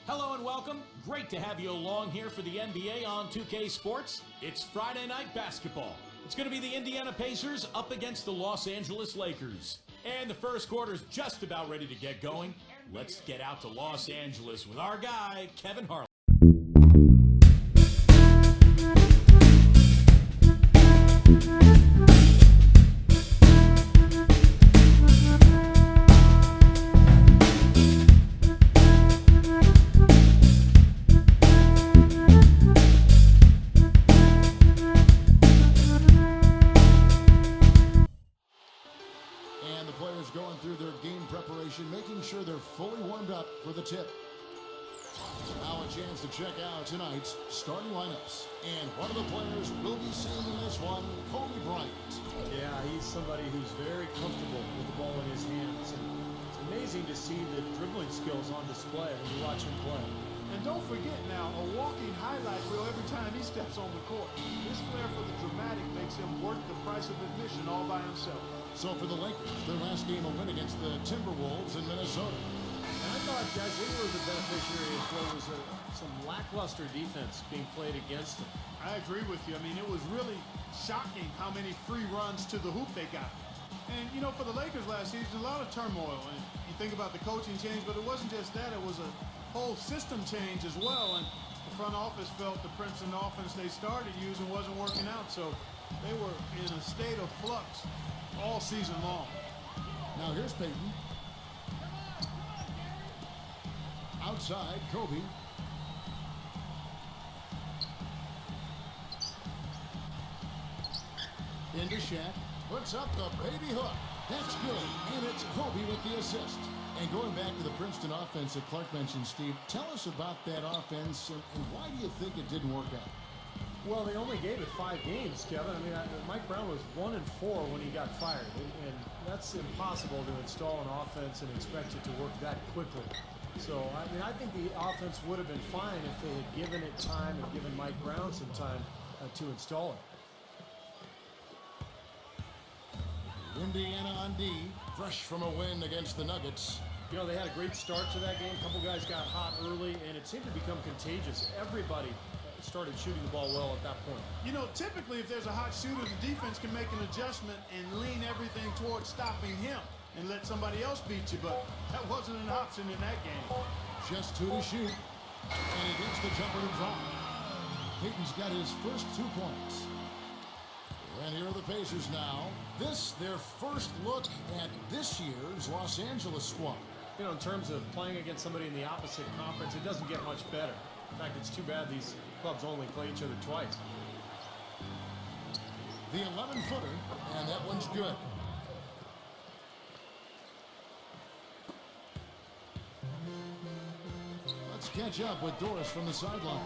Hello and welcome. Great to have you along here for the NBA on 2K Sports. It's Friday night basketball. It's going to be the Indiana Pacers up against the Los Angeles Lakers. And the first quarter's just about ready to get going. Let's get out to Los Angeles with our guy, Kevin Harlan. Going through their game preparation, making sure they're fully warmed up for the tip. Now a chance to check out tonight's starting lineups. And one of the players we'll be seeing in this one, Kobe Bryant. Yeah, he's somebody who's very comfortable with the ball in his hands. And it's amazing to see the dribbling skills on display when you watch him play. And don't forget now, a walking highlight reel every time he steps on the court. His flair for the dramatic makes him worth the price of admission all by himself. So for the Lakers, their last game will win against the Timberwolves in Minnesota. And I thought, guys, they were the beneficiary of what was some lackluster defense being played against them. I agree with you. I mean, it was really shocking how many free runs to the hoop they got. And, you know, for the Lakers last season, a lot of turmoil. And you think about the coaching change, but it wasn't just that. It was a whole system change as well. And the front office felt the Princeton offense they started using wasn't working out. So they were in a state of flux all season long. Now here's Payton. Outside, Kobe. Into Shaq. Puts up the baby hook. That's good. And it's Kobe with the assist. And going back to the Princeton offense that Clark mentioned, Steve, tell us about that offense and why do you think it didn't work out? Well, they only gave it 5 games, Kevin. I mean, Mike Brown was 1-4 when he got fired, and that's impossible to install an offense and expect it to work that quickly. So, I mean, I think the offense would have been fine if they had given it time and given Mike Brown some time to install it. Indiana on D, fresh from a win against the Nuggets. You know, they had a great start to that game. A couple guys got hot early, and it seemed to become contagious. Everybody started shooting the ball well at that point. You know, typically if there's a hot shooter, the defense can make an adjustment and lean everything towards stopping him and let somebody else beat you, but that wasn't an option in that game. Just 2 to shoot, and he gets the jumper to drop. Payton's got his first 2 points. And here are the Pacers now. This, their first look at this year's Los Angeles squad. You know, in terms of playing against somebody in the opposite conference, it doesn't get much better. In fact, it's too bad these clubs only play each other twice. The 11-footer, and that one's good. Let's catch up with Doris from the sideline.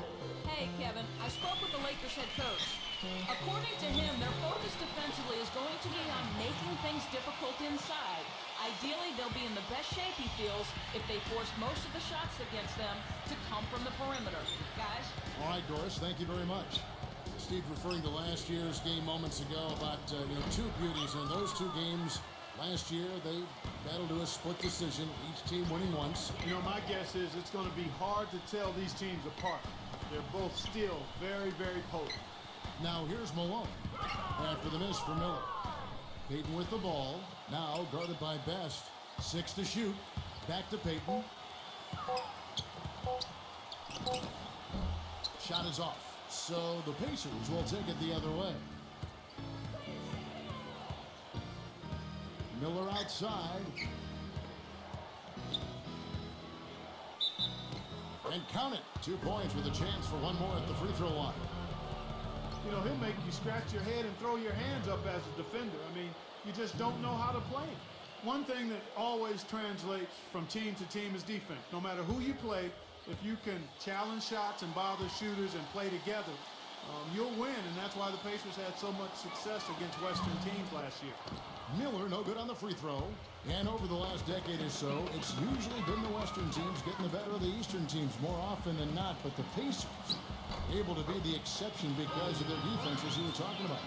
Hey, Kevin, I spoke with the Lakers head coach. According to him, their focus defensively is going to be on making things difficult inside. Ideally, they'll be in the best shape, he feels, if they force most of the shots against them to come from the perimeter. Guys? All right, Doris, thank you very much. Steve referring to last year's game moments ago about, 2 beauties. In those 2 games last year, they battled to a split decision, each team winning once. You know, my guess is it's going to be hard to tell these teams apart. They're both still very, very potent. Now here's Malone after the miss for Miller. Payton with the ball. Now guarded by Best. 6 to shoot. Back to Payton. Shot is off. So the Pacers will take it the other way. Miller outside. And count it. 2 points with a chance for one more at the free throw line. You know, he'll make you scratch your head and throw your hands up as a defender. I mean, you just don't know how to play. One thing that always translates from team to team is defense. No matter who you play, if you can challenge shots and bother shooters and play together, you'll win. And that's why the Pacers had so much success against Western teams last year. Miller no good on the free throw. And over the last decade or so, it's usually been the Western teams getting the better of the Eastern teams more often than not. But the Pacers able to be the exception because of their defense, as you were talking about.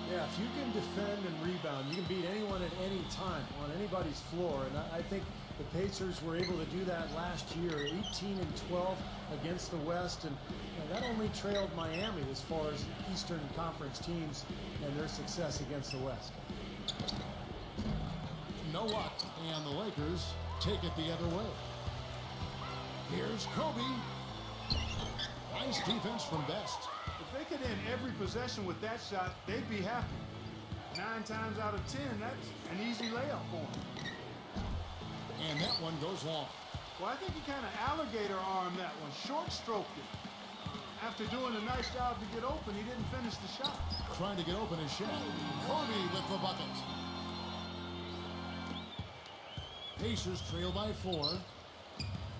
Yeah, if you can defend and rebound, you can beat anyone at any time on anybody's floor. And I think The Pacers were able to do that last year, 18-12 against the West, and that only trailed Miami as far as Eastern Conference teams and their success against the West. No luck, and the Lakers take it the other way. Here's Kobe. Nice defense from Best. If they could end every possession with that shot, they'd be happy. 9 times out of 10, that's an easy layup for them. And that one goes long. Well, I think he kind of alligator armed that one, short stroked it. After doing a nice job to get open, he didn't finish the shot. Trying to get open is Shaq. Kobe with the bucket. Pacers trail by 4.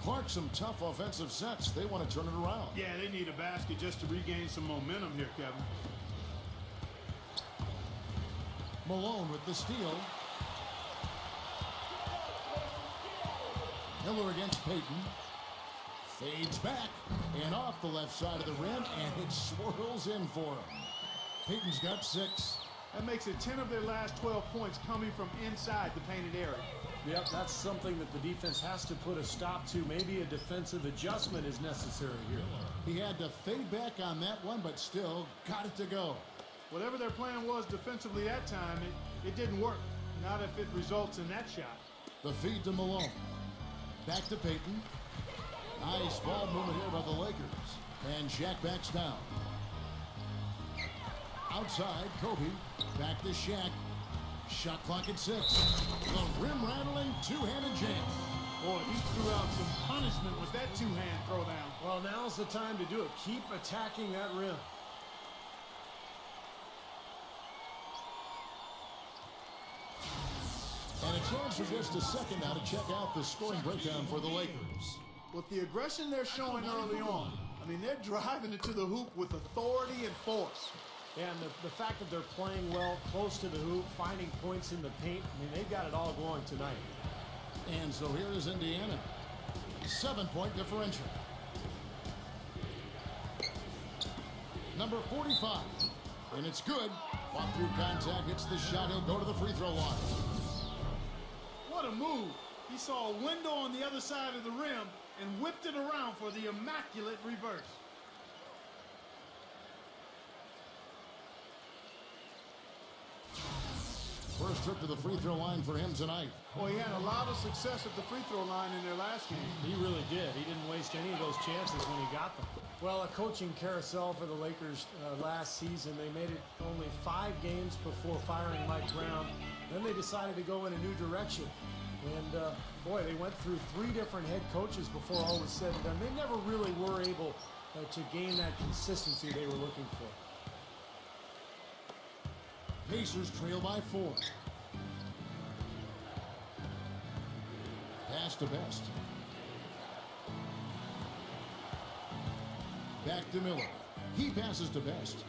Clark, some tough offensive sets. They want to turn it around. Yeah, they need a basket just to regain some momentum here, Kevin. Malone with the steal. Miller against Payton. Fades back and off the left side of the rim, and it swirls in for him. Payton's got 6. That makes it 10 of their last 12 points coming from inside the painted area. Yep, that's something that the defense has to put a stop to. Maybe a defensive adjustment is necessary here. He had to fade back on that one, but still got it to go. Whatever their plan was defensively that time, it didn't work. Not if it results in that shot. The feed to Malone. Back to Payton. Nice ball movement here by the Lakers. And Shaq backs down. Outside, Kobe. Back to Shaq. Shot clock at 6. The rim rattling two-handed jam. Boy, he threw out some punishment with that two-hand throwdown. Well, now's the time to do it. Keep attacking that rim. And a chance for just a second now to check out the scoring breakdown for the Lakers. With the aggression they're showing early on, I mean, they're driving it to the hoop with authority and force. And the fact that they're playing well close to the hoop, finding points in the paint, I mean, they've got it all going tonight. And so here is Indiana. 7-point differential. Number 45. And it's good. Fought through contact, hits the shot. He'll go to the free throw line. What a move. He saw a window on the other side of the rim and whipped it around for the immaculate reverse. First trip to the free throw line for him tonight. Well, he had a lot of success at the free throw line in their last game. He really did. He didn't waste any of those chances when he got them. Well, a coaching carousel for the Lakers last season. They made it only 5 games before firing Mike Brown. Then they decided to go in a new direction. And, boy, they went through 3 different head coaches before all was said and done. They never really were able to gain that consistency they were looking for. Pacers trail by 4. Pass to Best. Back to Miller. He passes to Best.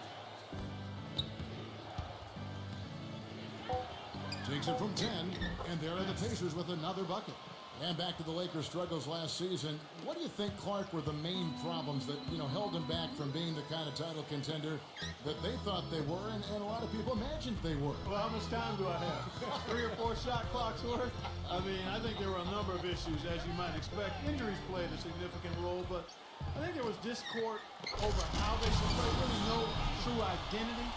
Takes it from 10, and there are the Pacers with another bucket. And back to the Lakers' struggles last season. What do you think, Clark, were the main problems that, held them back from being the kind of title contender that they thought they were, and a lot of people imagined they were? Well, how much time do I have? 3 or 4 shot clocks worth? I mean, I think there were a number of issues, as you might expect. Injuries played a significant role, but I think there was discord over how they should play. Really no true identity.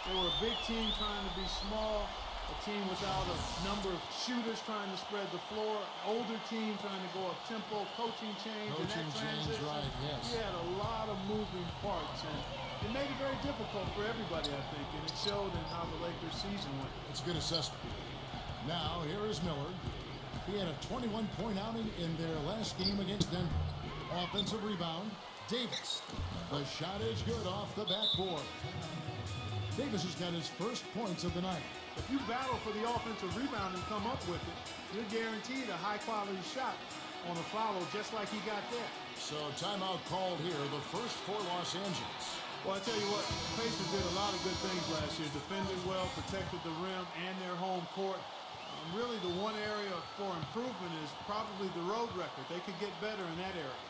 They were a big team trying to be small. A team without a number of shooters trying to spread the floor. Older team trying to go up tempo. Coaching change. Coaching change, right, yes. He had a lot of moving parts, and it made it very difficult for everybody, I think, and it showed in how the Lakers' season went. It's a good assessment. Now, here is Miller. He had a 21-point outing in their last game against Denver. Offensive rebound, Davis. The shot is good off the backboard. Davis has got his first points of the night. If you battle for the offensive rebound and come up with it, you're guaranteed a high-quality shot on a follow just like he got there. So timeout called here, the first for Los Angeles. Well, I tell you what, the Pacers did a lot of good things last year. Defended well, protected the rim and their home court. Really, the one area for improvement is probably the road record. They could get better in that area.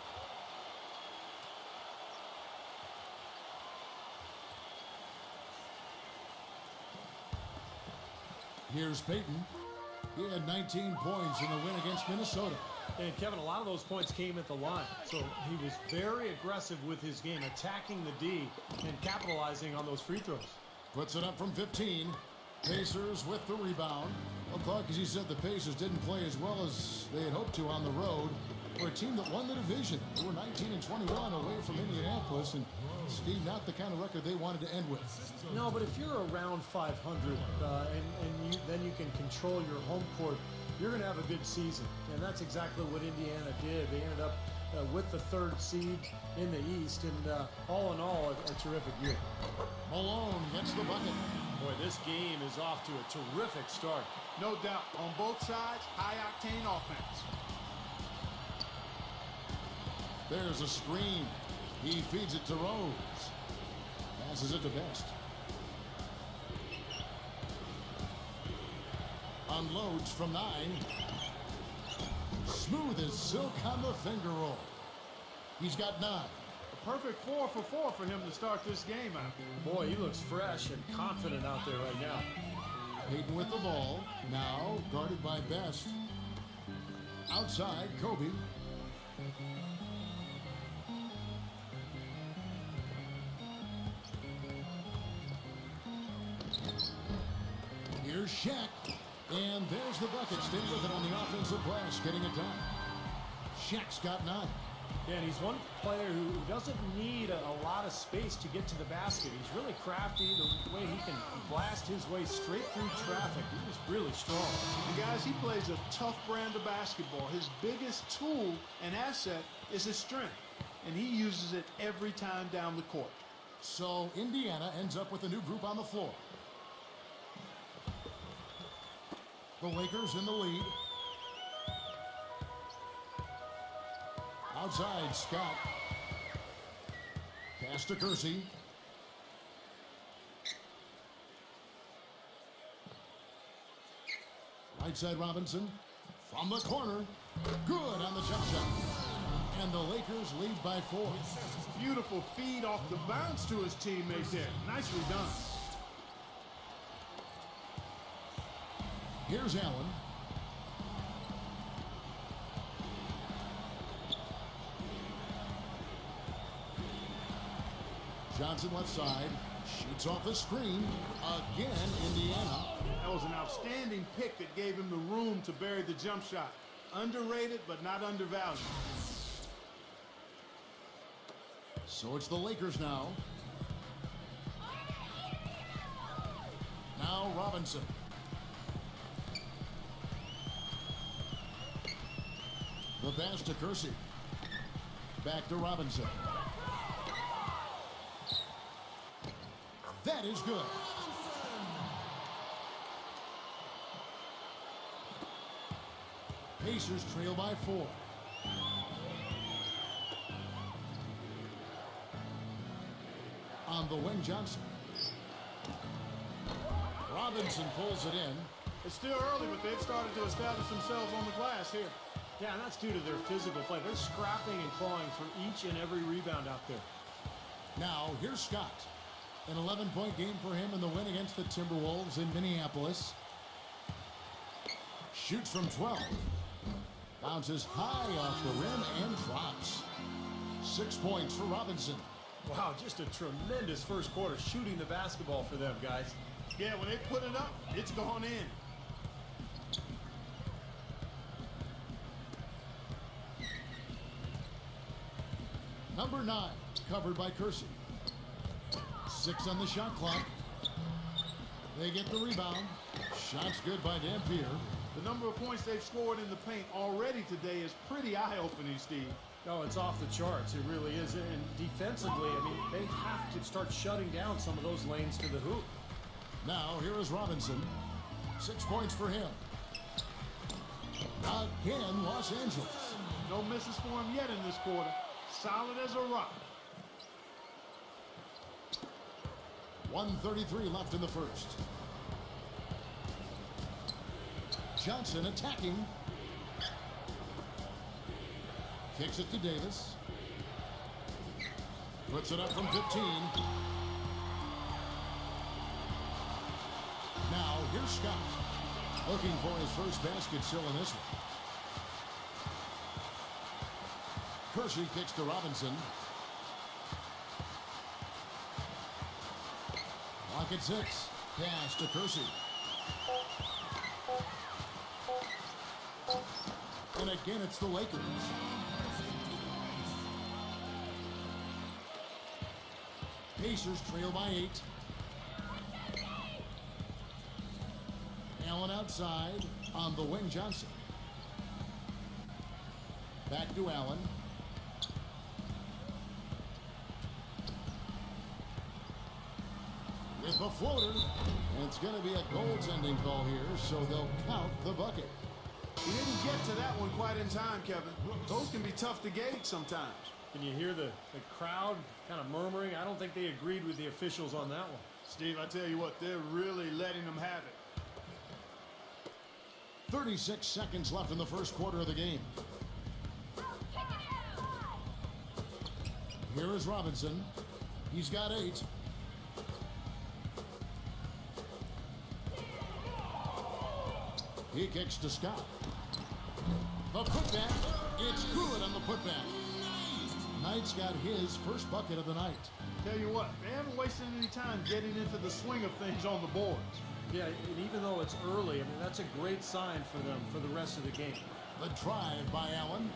Here's Payton. He had 19 points in the win against Minnesota. And Kevin, a lot of those points came at the line. So he was very aggressive with his game, attacking the D and capitalizing on those free throws. Puts it up from 15. Pacers with the rebound. Well, Clark, as you said, the Pacers didn't play as well as they had hoped to on the road. For a team that won the division, they were 19-21 away from Indianapolis, and Steve, not the kind of record they wanted to end with. No, but if you're around 500 then you can control your home court, you're going to have a good season. And that's exactly what Indiana did. They ended up with the 3rd seed in the East, and all in all, a terrific year. Malone gets the bucket. Boy, this game is off to a terrific start. No doubt, on both sides, high-octane offense. There's a screen. He feeds it to Rose. Passes it to Best. Unloads from 9. Smooth as silk on the finger roll. He's got 9. A perfect 4 for 4 for him to start this game out. Boy, he looks fresh and confident out there right now. Payton with the ball. Now guarded by Best. Outside, Kobe. Here's Shaq. And there's the bucket. Stay with it on the offensive glass, getting it done. Shaq's got 9. Yeah, and he's one player who doesn't need a lot of space to get to the basket. He's really crafty, the way he can blast his way straight through traffic. He's really strong. And guys, he plays a tough brand of basketball. His biggest tool and asset is his strength, and he uses it every time down the court. So Indiana ends up with a new group on the floor. The Lakers in the lead. Outside, Scott. Pass to Kersey. Right side, Robinson. From the corner. Good on the jump shot. And the Lakers lead by 4. Beautiful feed off the bounce to his teammate there. Nicely done. Here's Allen. Johnson left side. Shoots off the screen. Again, Indiana. That was an outstanding pick that gave him the room to bury the jump shot. Underrated, but not undervalued. So it's the Lakers now. Now Robinson. The pass to Kersey. Back to Robinson. That is good. Pacers trail by 4. On the wing, Johnson. Robinson pulls it in. It's still early, but they've started to establish themselves on the glass here. Yeah, and that's due to their physical play. They're scrapping and clawing for each and every rebound out there. Now, here's Scott. An 11-point game for him in the win against the Timberwolves in Minneapolis. Shoots from 12. Bounces high off the rim and drops. 6 points for Robinson. Wow, just a tremendous first quarter shooting the basketball for them, guys. Yeah, when they put it up, it's gone in. Number 9, covered by Kersey. 6 on the shot clock. They get the rebound. Shot's good by Dampier. The number of points they've scored in the paint already today is pretty eye-opening, Steve. Oh, it's off the charts. It really is. And defensively, I mean, they have to start shutting down some of those lanes to the hoop. Now, here is Robinson. 6 points for him. Again, Los Angeles. No misses for him yet in this quarter. Solid as a rock. 1:33 left in the first. Johnson attacking. Kicks it to Davis. Puts it up from 15. Now, here's Scott. Looking for his first basket still in this one. Kersey kicks to Robinson. Clock at 6. Pass to Kersey. And again, it's the Lakers. Pacers trail by 8. Allen outside on the wing. Johnson. Back to Allen. With a floater. And it's going to be a goaltending call here, so they'll count the bucket. He didn't get to that one quite in time, Kevin. Those can be tough to gauge sometimes. Can you hear the crowd kind of murmuring? I don't think they agreed with the officials on that one. Steve, I tell you what, they're really letting them have it. 36 seconds left in the first quarter of the game. Here is Robinson. He's got 8. He kicks to Scott. The putback. It's good on the putback. Knight's got his first bucket of the night. Tell you what, they haven't wasted any time getting into the swing of things on the boards. Yeah, and even though it's early, I mean, that's a great sign for them for the rest of the game. The drive by Allen.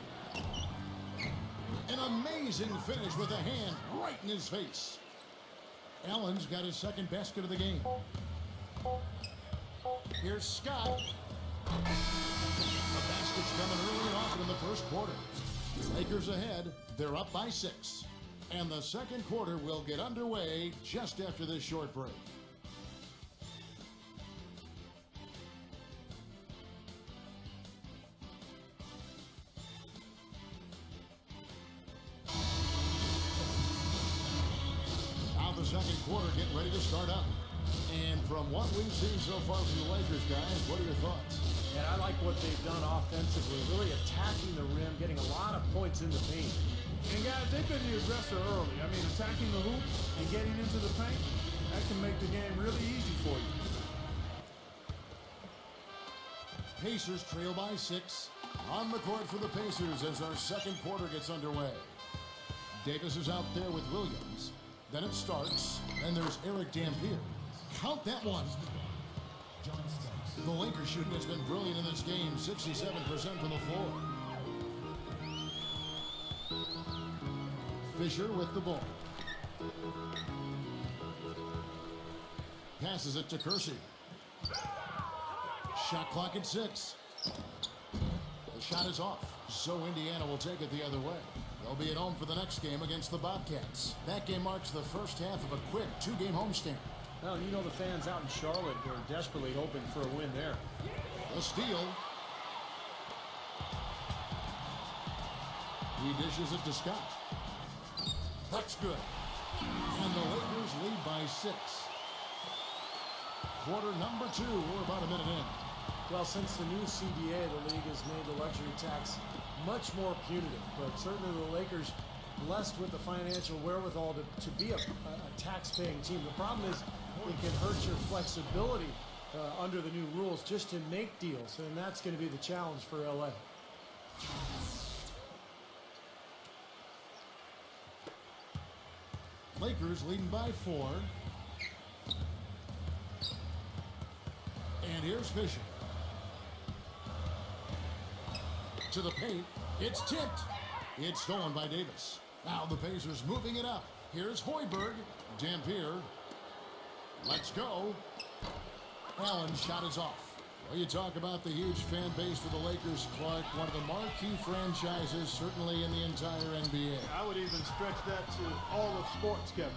An amazing finish with a hand right in his face. Allen's got his second basket of the game. Here's Scott. The basket's coming early and often in the first quarter. Lakers ahead. They're up by 6. And the second quarter will get underway just after this short break. Now the second quarter getting ready to start up. And from what we've seen so far from the Lakers, guys, what are your thoughts? And I like what they've done offensively, really attacking the rim, getting a lot of points in the paint. And guys, they couldn't address her early. I mean, attacking the hoop and getting into the paint, that can make the game really easy for you. Pacers trail by 6. On the court for the Pacers as our second quarter gets underway. Davis is out there with Williams. Then it's Starks. And there's Eric Dampier. Count that one. The Lakers shooting has been brilliant in this game. 67% from the floor. Fisher with the ball. Passes it to Kersey. Shot clock at 6. The shot is off, so Indiana will take it the other way. They'll be at home for the next game against the Bobcats. That game marks the first half of a quick 2-game homestand. Well, you know the fans out in Charlotte are desperately hoping for a win there. The steal. He dishes it to Scott. That's good. And the Lakers lead by 6. Quarter number 2. We're about a minute in. Well, since the new CBA, the league has made the luxury tax much more punitive. But certainly the Lakers blessed with the financial wherewithal to be a tax-paying team. The problem is it can hurt your flexibility under the new rules just to make deals. And that's going to be the challenge for LA. Lakers leading by 4. And here's Fisher. To the paint. It's tipped. It's stolen by Davis. Now the Pacers moving it up. Here's Hoiberg. Dampier. Let's go. Allen's shot is off. Well, you talk about the huge fan base for the Lakers, Clark. One of the marquee franchises, certainly in the entire NBA. I would even stretch that to all of sports, Kevin.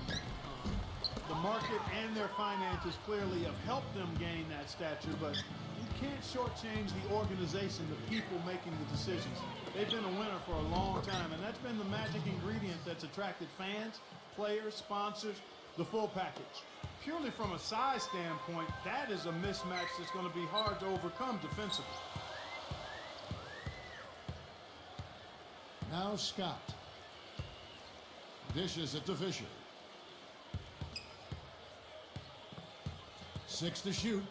The market and their finances clearly have helped them gain that stature, but you can't shortchange the organization, the people making the decisions. They've been a winner for a long time, and that's been the magic ingredient that's attracted fans, players, sponsors, the full package. Purely from a size standpoint, that is a mismatch that's going to be hard to overcome defensively. Now Scott. Dishes it to Fisher. 6 to shoot.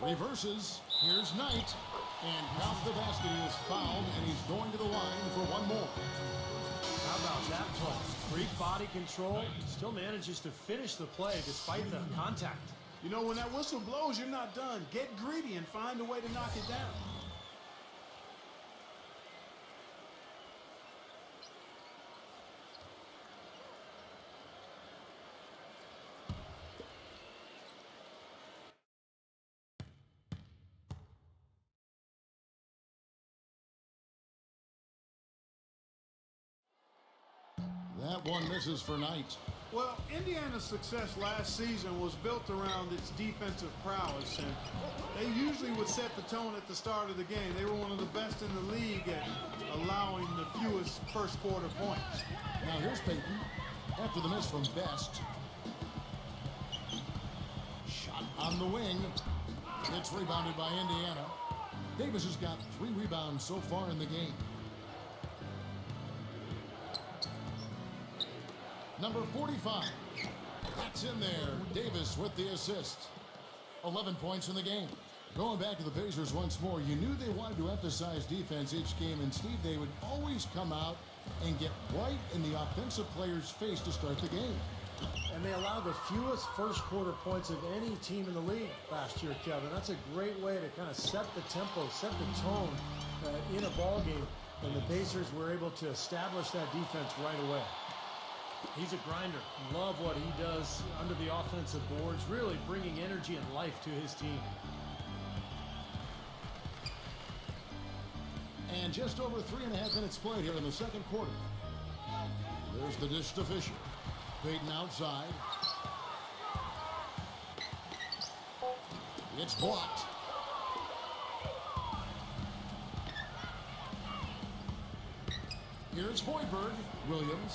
Reverses. Here's Knight. And count the basket. He is fouled, and he's going to the line for one more. How about that play? Great body control. Still manages to finish the play despite the contact. You know, when that whistle blows, you're not done. Get greedy and find a way to knock it down. That one misses for Knight. Well, Indiana's success last season was built around its defensive prowess, and they usually would set the tone at the start of the game. They were one of the best in the league at allowing the fewest first quarter points. Now here's Payton after the miss from Best. Shot on the wing. It's rebounded by Indiana. Davis has got 3 rebounds so far in the game. Number 45. That's in there. Davis with the assist. 11 points in the game. Going back to the Pacers once more, you knew they wanted to emphasize defense each game, and Steve, they would always come out and get right in the offensive player's face to start the game. And they allowed the fewest first quarter points of any team in the league last year, Kevin. That's a great way to kind of set the tempo, set the tone in a ball game. And the Pacers were able to establish that defense right away. He's a grinder. Love what he does under the offensive boards, really bringing energy and life to his team. And just over 3.5 minutes played here in the second quarter. There's the dish to Fisher. Payton outside. It's blocked. Here's Hoiberg. Williams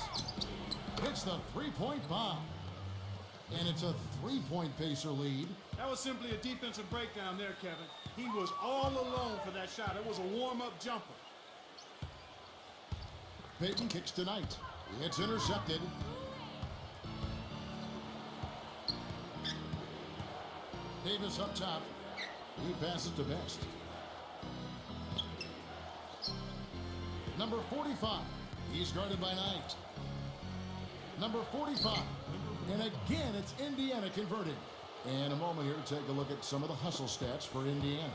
hits the three-point bomb. And it's a 3-point Pacer lead. That was simply a defensive breakdown there, Kevin. He was all alone for that shot. It was a warm-up jumper. Payton kicks to Knight. It's intercepted. Davis up top. He passes to Best. Number 45. He's guarded by Knight. Number 45. And again, it's Indiana converting. And a moment here to take a look at some of the hustle stats for Indiana.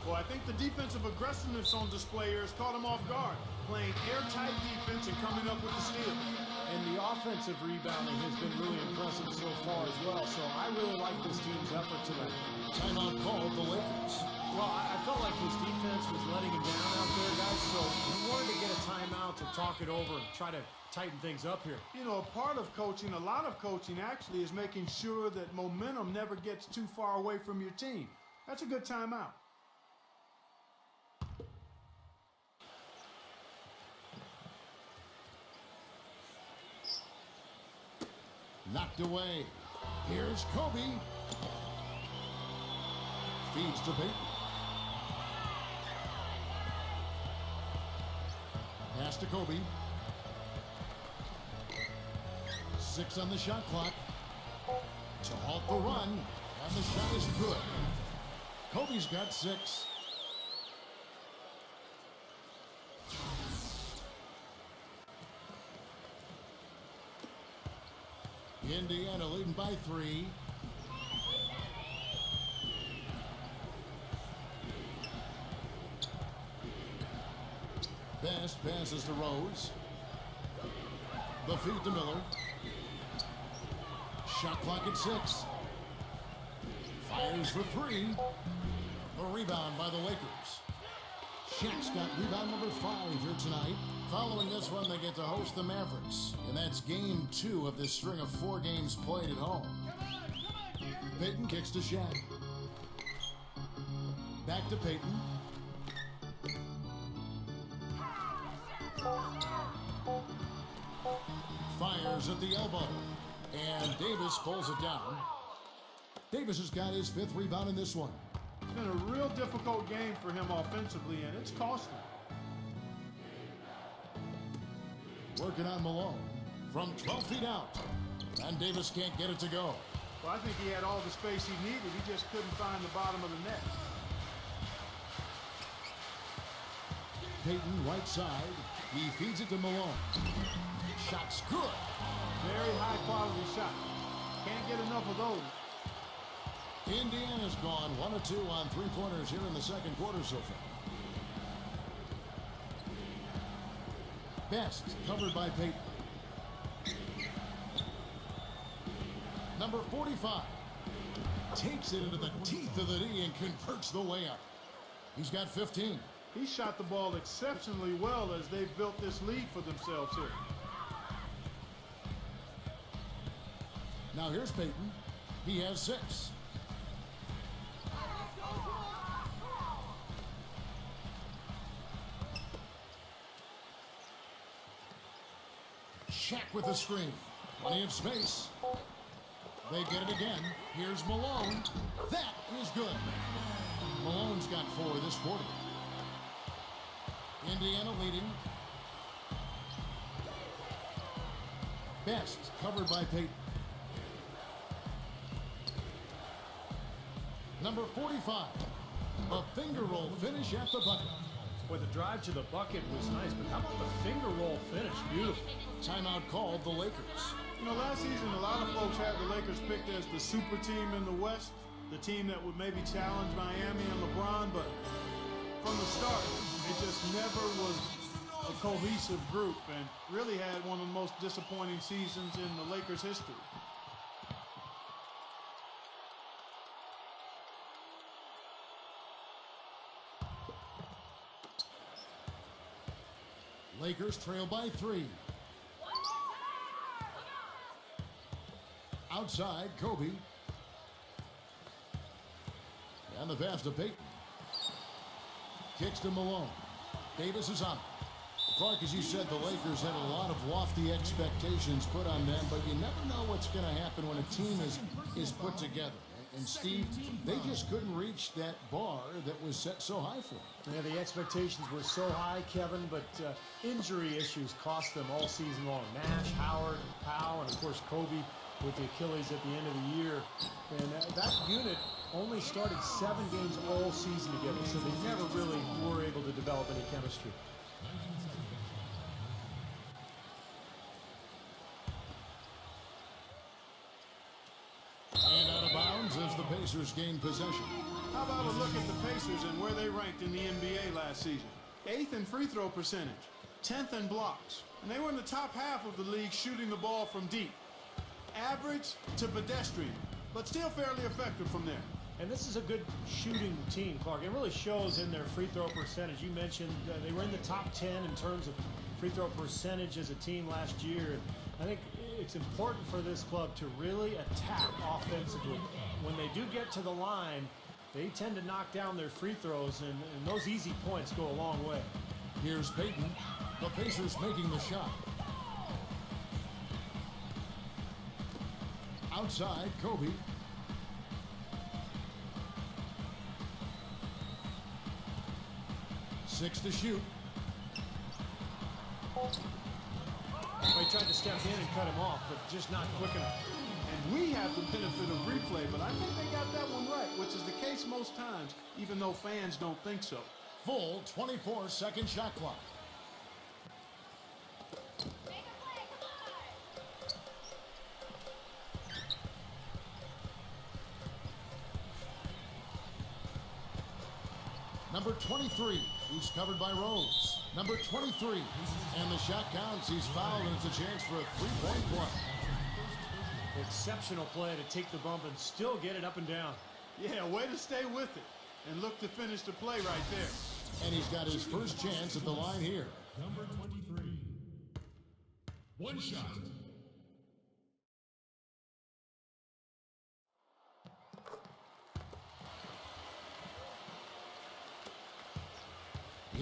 Well, I think the defensive aggressiveness on display here has caught him off guard. Playing airtight defense and coming up with the steal. And the offensive rebounding has been really impressive so far as well. So I really like this team's effort tonight. Timeout called the Lakers. Well, I felt like his defense was letting him down out there, guys. So he wanted to get a timeout to talk it over and try to tighten things up here. You know, a part of coaching, a lot of coaching actually, is making sure that momentum never gets too far away from your team. That's a good timeout. Knocked away. Here's Kobe. Feeds to Payton. Pass to Kobe. 6 on the shot clock. To halt the run. And the shot is good. Kobe's got 6. Indiana leading by 3. Best passes to Rose. The feed to Miller. Shot clock at 6. Fires for 3. A rebound by the Lakers. Shaq's got rebound number 5 here tonight. Following this one, they get to host the Mavericks. And that's game 2 of this string of 4 games played at home. Payton kicks to Shaq. Back to Payton. Fires at the elbow. And Davis pulls it down. Davis has got his 5th rebound in this one. It's been a real difficult game for him offensively, and it's cost him. Working on Malone from 12 feet out. And Davis can't get it to go. Well, I think he had all the space he needed. He just couldn't find the bottom of the net. Payton, right side. He feeds it to Malone. Shot's good. Very high quality shot. Can't get enough of those. Indiana's gone 1 of 2 on three-pointers here in the second quarter so far. Best covered by Payton. Number 45 takes it into the teeth of the D and converts the way up. He's got 15. He shot the ball exceptionally well as they've built this lead for themselves here. Now here's Payton. He has 6. Shaq with the screen. Plenty of space. They get it again. Here's Malone. That is good. Malone's got 4 this quarter. Indiana leading. Best covered by Payton. Number 45. A finger roll finish at the bucket. Boy, the drive to the bucket was nice, but how about the finger roll finish? Beautiful. Timeout called the Lakers. You know, last season, a lot of folks had the Lakers picked as the super team in the West, the team that would maybe challenge Miami and LeBron, but from the start, it just never was a cohesive group and really had one of the most disappointing seasons in the Lakers' history. Lakers trail by 3. Outside, Kobe. And the pass to Payton. Kicks to Malone. Davis is on it. Clark, as you said, the Lakers had a lot of lofty expectations put on them, but you never know what's going to happen when a team is put together. And Steve, they just couldn't reach that bar that was set so high for them. Yeah, the expectations were so high, Kevin, but injury issues cost them all season long. Nash, Howard, Powell, and of course Kobe with the Achilles at the end of the year. And that unit only started 7 games all season together, so they never really were able to develop any chemistry. And out of bounds as the Pacers gain possession. How about a look at the Pacers and where they ranked in the NBA last season? 8th in free throw percentage, 10th in blocks, and they were in the top half of the league shooting the ball from deep. Average to pedestrian, but still fairly effective from there. And this is a good shooting team, Clark. It really shows in their free throw percentage. You mentioned they were in the top 10 in terms of free throw percentage as a team last year. And I think it's important for this club to really attack offensively. When they do get to the line, they tend to knock down their free throws, and those easy points go a long way. Here's Payton. The Pacers making the shot. Outside, Kobe. Six to shoot. They tried to step in and cut him off, but just not quick enough. And we have the benefit of replay, but I think they got that one right, which is the case most times, even though fans don't think so. Full 24-second shot clock. Number 23, he's covered by Rose. Number 23, and the shot counts. He's fouled, and it's a chance for a three-point play. Exceptional play to take the bump and still get it up and down. Yeah, way to stay with it and look to finish the play right there. And he's got his first chance at the line here. Number 23. One shot.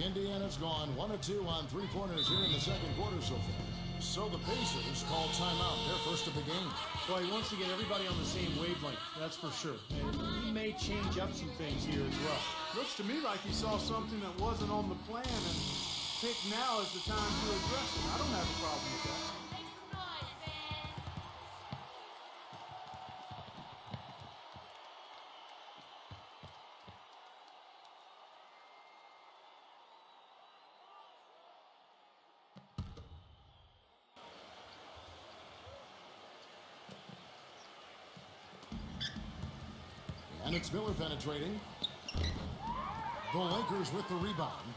Indiana's gone 1 of 2 on three-pointers here in the second quarter so far. So the Pacers call timeout, their first of the game. Well, he wants to get everybody on the same wavelength, that's for sure. And he may change up some things here as well. Looks to me like he saw something that wasn't on the plan and picked now is the time to address it. I don't have a problem with that. And it's Miller penetrating. The Lakers with the rebound.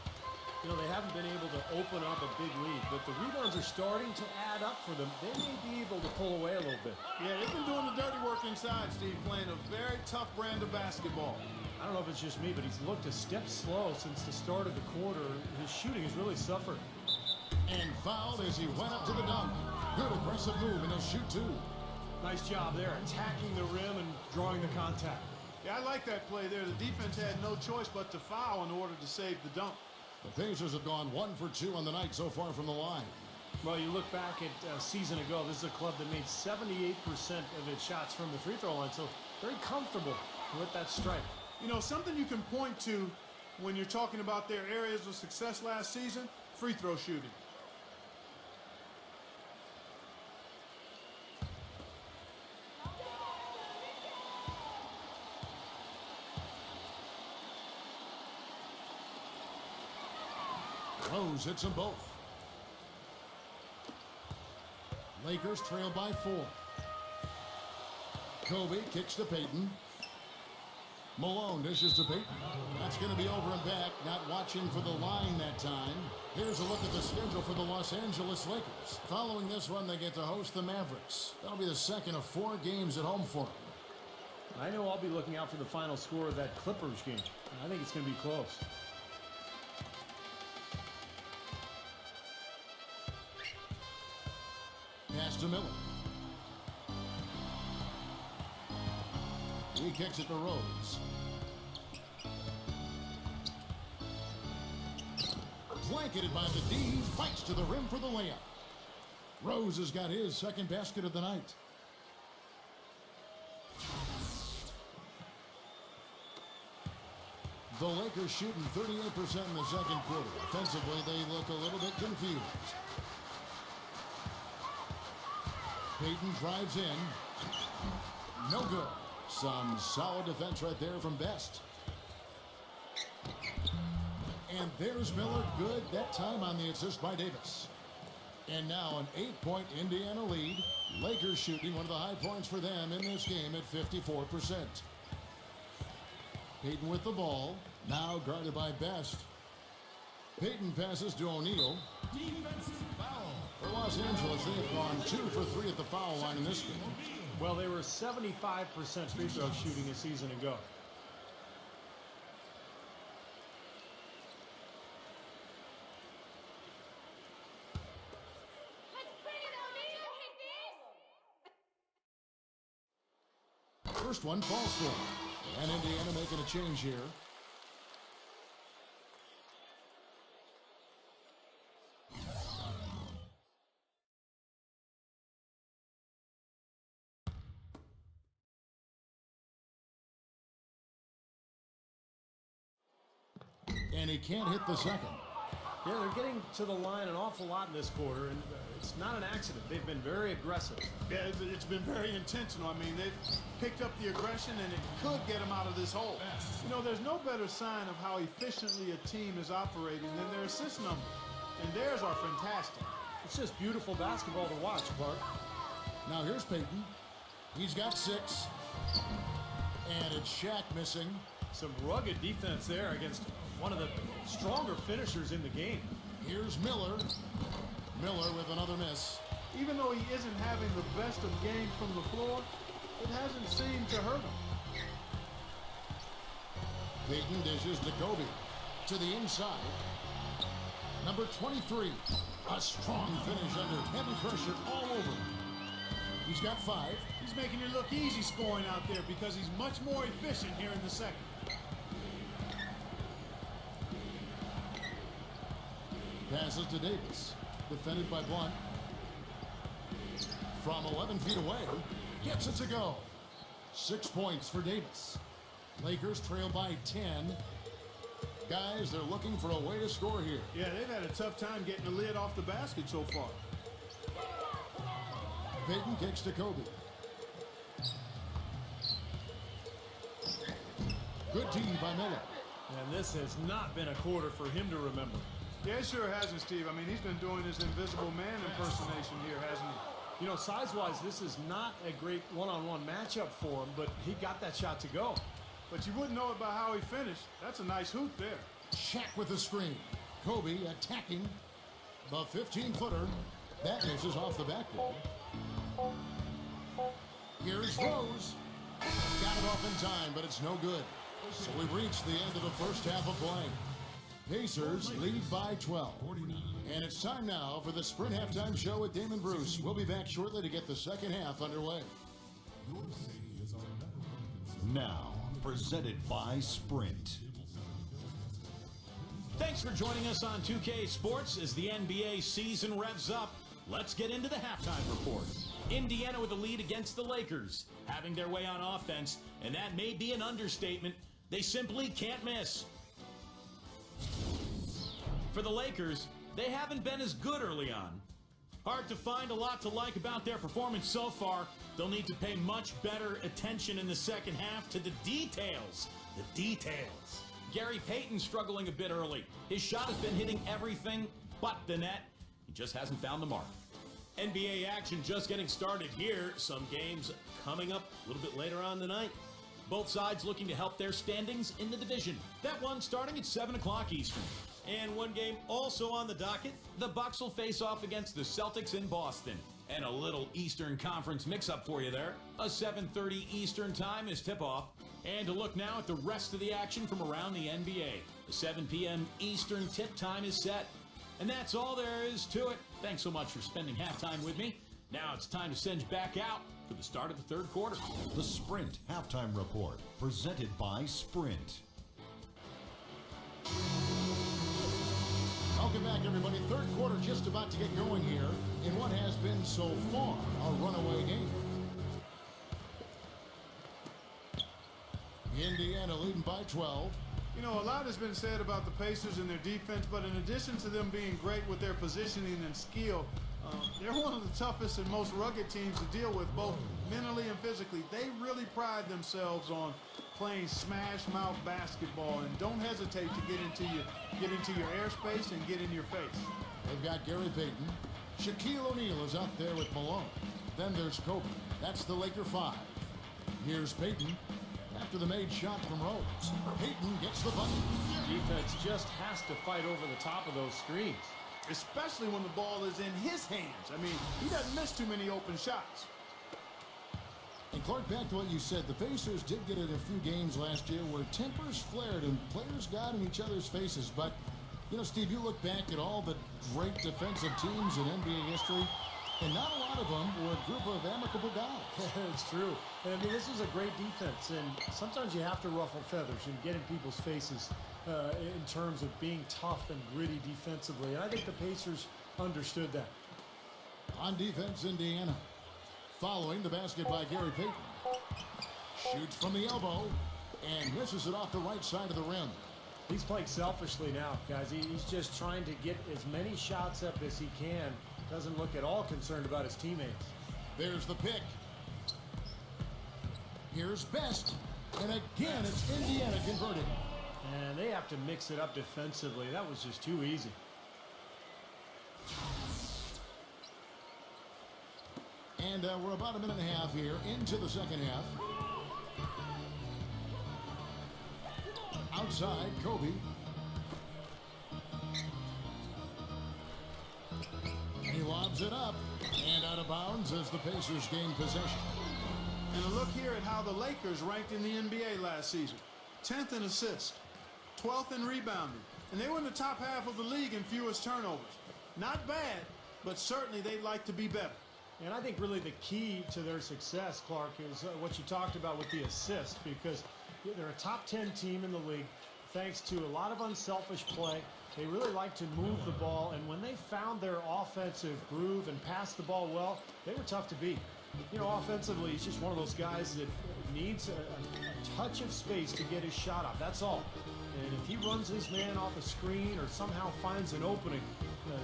You know, they haven't been able to open up a big lead, but the rebounds are starting to add up for them. They may be able to pull away a little bit. Yeah, they've been doing the dirty work inside, Steve, playing a very tough brand of basketball. I don't know if it's just me, but he's looked a step slow since the start of the quarter. His shooting has really suffered. And fouled as he went up to the dunk. Good aggressive move, and he'll shoot two. Nice job there, attacking the rim and drawing the contact. Yeah, I like that play there. The defense had no choice but to foul in order to save the dunk. The Pacers have gone 1 for 2 on the night so far from the line. Well, you look back at a season ago, this is a club that made 78% of its shots from the free throw line, so very comfortable with that strike. You know, something you can point to when you're talking about their areas of success last season, free throw shooting. Rose hits them both. Lakers trail by 4. Kobe kicks to Payton. Malone dishes to Payton. That's going to be over and back. Not watching for the line that time. Here's a look at the schedule for the Los Angeles Lakers. Following this one, they get to host the Mavericks. That'll be the second of 4 games at home for them. I know I'll be looking out for the final score of that Clippers game. I think it's going to be close. Pass to Miller. He kicks it to Rose. Blanketed by the D, fights to the rim for the layup. Rose has got his second basket of the night. The Lakers shooting 38% in the second quarter. Offensively, they look a little bit confused. Payton drives in. No good. Some solid defense right there from Best. And there's Miller. Good that time on the assist by Davis. And now an 8-point Indiana lead. Lakers shooting one of the high points for them in this game at 54%. Payton with the ball. Now guarded by Best. Payton passes to O'Neal. Defensive foul. For Los Angeles, they have gone 2 for 3 at the foul line in this game. Well, they were 75% free throw shooting a season ago. First one falls for him. And Indiana making a change here. And he can't hit the second. Yeah, they're getting to the line an awful lot in this quarter, and it's not an accident. They've been very aggressive. Yeah, it's been very intentional. I mean, they've picked up the aggression, and it could get them out of this hole. You know, there's no better sign of how efficiently a team is operating than their assist numbers. And theirs are fantastic. It's just beautiful basketball to watch, Clark. Now here's Payton. He's got 6. And it's Shaq missing. Some rugged defense there against one of the stronger finishers in the game. Here's Miller. Miller with another miss. Even though he isn't having the best of games from the floor, it hasn't seemed to hurt him. Payton dishes to Kobe. To the inside. Number 23. A strong finish under heavy pressure all over. He's got 5. He's making it look easy scoring out there because he's much more efficient here in the second. Passes to Davis. Defended by Blunt. From 11 feet away. Gets it to go. 6 points for Davis. Lakers trail by 10. Guys, they're looking for a way to score here. Yeah, they've had a tough time getting the lid off the basket so far. Payton kicks to Kobe. Good D by Miller. And this has not been a quarter for him to remember. Yeah, it sure hasn't, Steve. I mean, he's been doing his invisible man impersonation here, hasn't he? You know, size-wise, this is not a great one-on-one matchup for him, but he got that shot to go. but you wouldn't know it by how he finished. That's a nice hoop there. Shaq with the screen. Kobe attacking the 15-footer. That misses off the backboard. Here's Rose. Got it off in time, but it's no good. So we've reached the end of the first half of play. Pacers lead by 12. And it's time now for the Sprint Halftime Show with Damon Bruce. We'll be back shortly to get the second half underway. Now, presented by Sprint. Thanks for joining us on 2K Sports as the NBA season revs up. Let's get into the halftime report. Indiana with a lead against the Lakers, having their way on offense, and that may be an understatement. They simply can't miss. For the Lakers, they haven't been as good early on. Hard to find a lot to like about their performance so far. They'll need to pay much better attention in the second half to the details. The details. Gary Payton struggling a bit early. His shot has been hitting everything but the net. He just hasn't found the mark. NBA action just getting started here. Some games coming up a little bit later on tonight. Both sides looking to help their standings in the division. That one starting at 7 o'clock Eastern. And one game also on the docket. The Bucks will face off against the Celtics in Boston. And a little Eastern Conference mix-up for you there. A 7:30 Eastern time is tip-off. And to look now at the rest of the action from around the NBA. The 7 p.m. Eastern tip time is set. And that's all there is to it. Thanks so much for spending halftime with me. Now it's time to send you back out for the start of the third quarter. The Sprint Halftime Report, presented by Sprint. Welcome back, everybody. Third quarter just about to get going here in what has been so far a runaway game. Indiana leading by 12. You know, a lot has been said about the Pacers and their defense, but in addition to them being great with their positioning and skill, they're one of the toughest and most rugged teams to deal with, both mentally and physically. They really pride themselves on playing smash-mouth basketball, and don't hesitate to get into your airspace and get in your face. They've got Gary Payton. Shaquille O'Neal is out there with Malone. Then there's Kobe. That's the Laker 5. Here's Payton. After the made shot from Rose, Payton gets the bucket. Defense just has to fight over the top of those screens. Especially when the ball is in his hands. I mean, he doesn't miss too many open shots. And Clark, back to what you said, the Pacers did get in a few games last year where tempers flared and players got in each other's faces. But, you know, Steve, you look back at all the great defensive teams in NBA history, and not a lot of them were a group of amicable guys. It's true. I mean, this is a great defense, and sometimes you have to ruffle feathers and get in people's faces in terms of being tough and gritty defensively. And I think the Pacers understood that. On defense, Indiana. Following the basket by Gary Payton. Shoots from the elbow and misses it off the right side of the rim. He's playing selfishly now, guys. He's just trying to get as many shots up as he can. Doesn't look at all concerned about his teammates. There's the pick. Here's Best. And again, it's Indiana converting. And they have to mix it up defensively. That was just too easy. And we're about a minute and a half here into the second half. Outside, Kobe. He lobs it up and out of bounds as the Pacers gain possession. And a look here at how the Lakers ranked in the NBA last season. 10th in assists, 12th in rebounding, and they were in the top half of the league in fewest turnovers. Not bad, but certainly they'd like to be better. And I think really the key to their success, Clark, is what you talked about with the assist, because they're a top 10 team in the league thanks to a lot of unselfish play. They really like to move the ball, and when they found their offensive groove and passed the ball well, they were tough to beat. You know, offensively, he's just one of those guys that needs a touch of space to get his shot off. That's all. And if he runs his man off a screen or somehow finds an opening,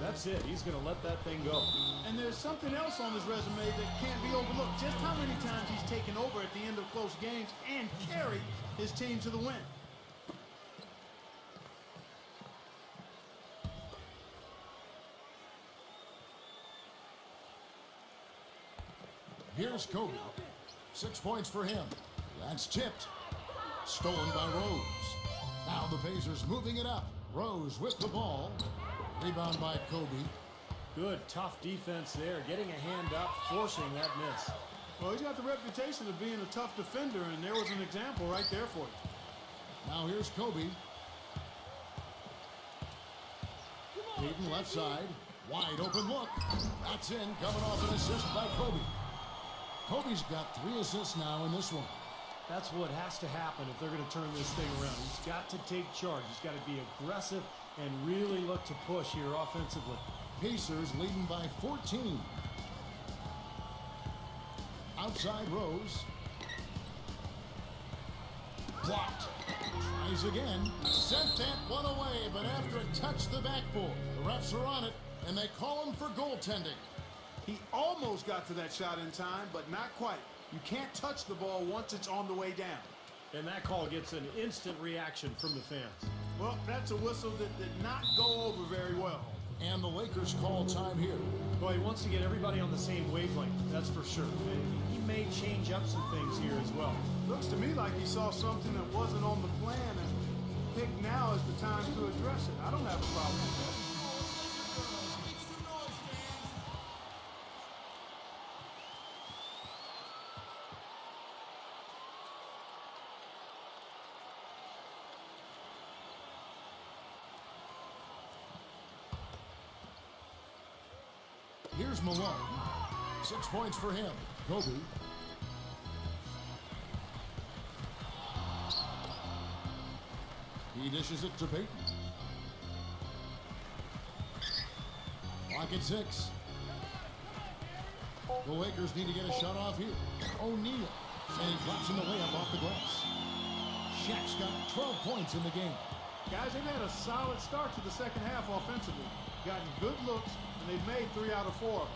that's it. He's going to let that thing go. And there's something else on his resume that can't be overlooked. Just how many times he's taken over at the end of close games and carried his team to the win. Here's Kobe. 6 points for him. That's tipped. Stolen by Rose. Now the Pacers moving it up. Rose with the ball. Rebound by Kobe. Good, tough defense there. Getting a hand up, forcing that miss. Well, he's got the reputation of being a tough defender, and there was an example right there for you. Now here's Kobe. Payton left side. Wide open look. That's in. Coming off an assist by Kobe. Kobe's got 3 assists now in this one. That's what has to happen if they're going to turn this thing around. He's got to take charge. He's got to be aggressive and really look to push here offensively. Pacers leading by 14. Outside Rose. Blocked. Tries again. Sent that one away, but after it touched the backboard, the refs are on it, and they call him for goaltending. He almost got to that shot in time, but not quite. You can't touch the ball once it's on the way down. And that call gets an instant reaction from the fans. Well, that's a whistle that did not go over very well. And the Lakers call time here. Boy, he wants to get everybody on the same wavelength, that's for sure. And he may change up some things here as well. Looks to me like he saw something that wasn't on the plan, and pick now is the time to address it. I don't have a problem with that. Here's Malone. 6 points for him. Kobe. He dishes it to Payton. Clock at 6. The Lakers need to get a shot off here. O'Neal. And he drops in the layup off the glass. Shaq's got 12 points in the game. Guys, they've had a solid start to the second half offensively. Gotten good looks, and they've made 3 out of 4 of them.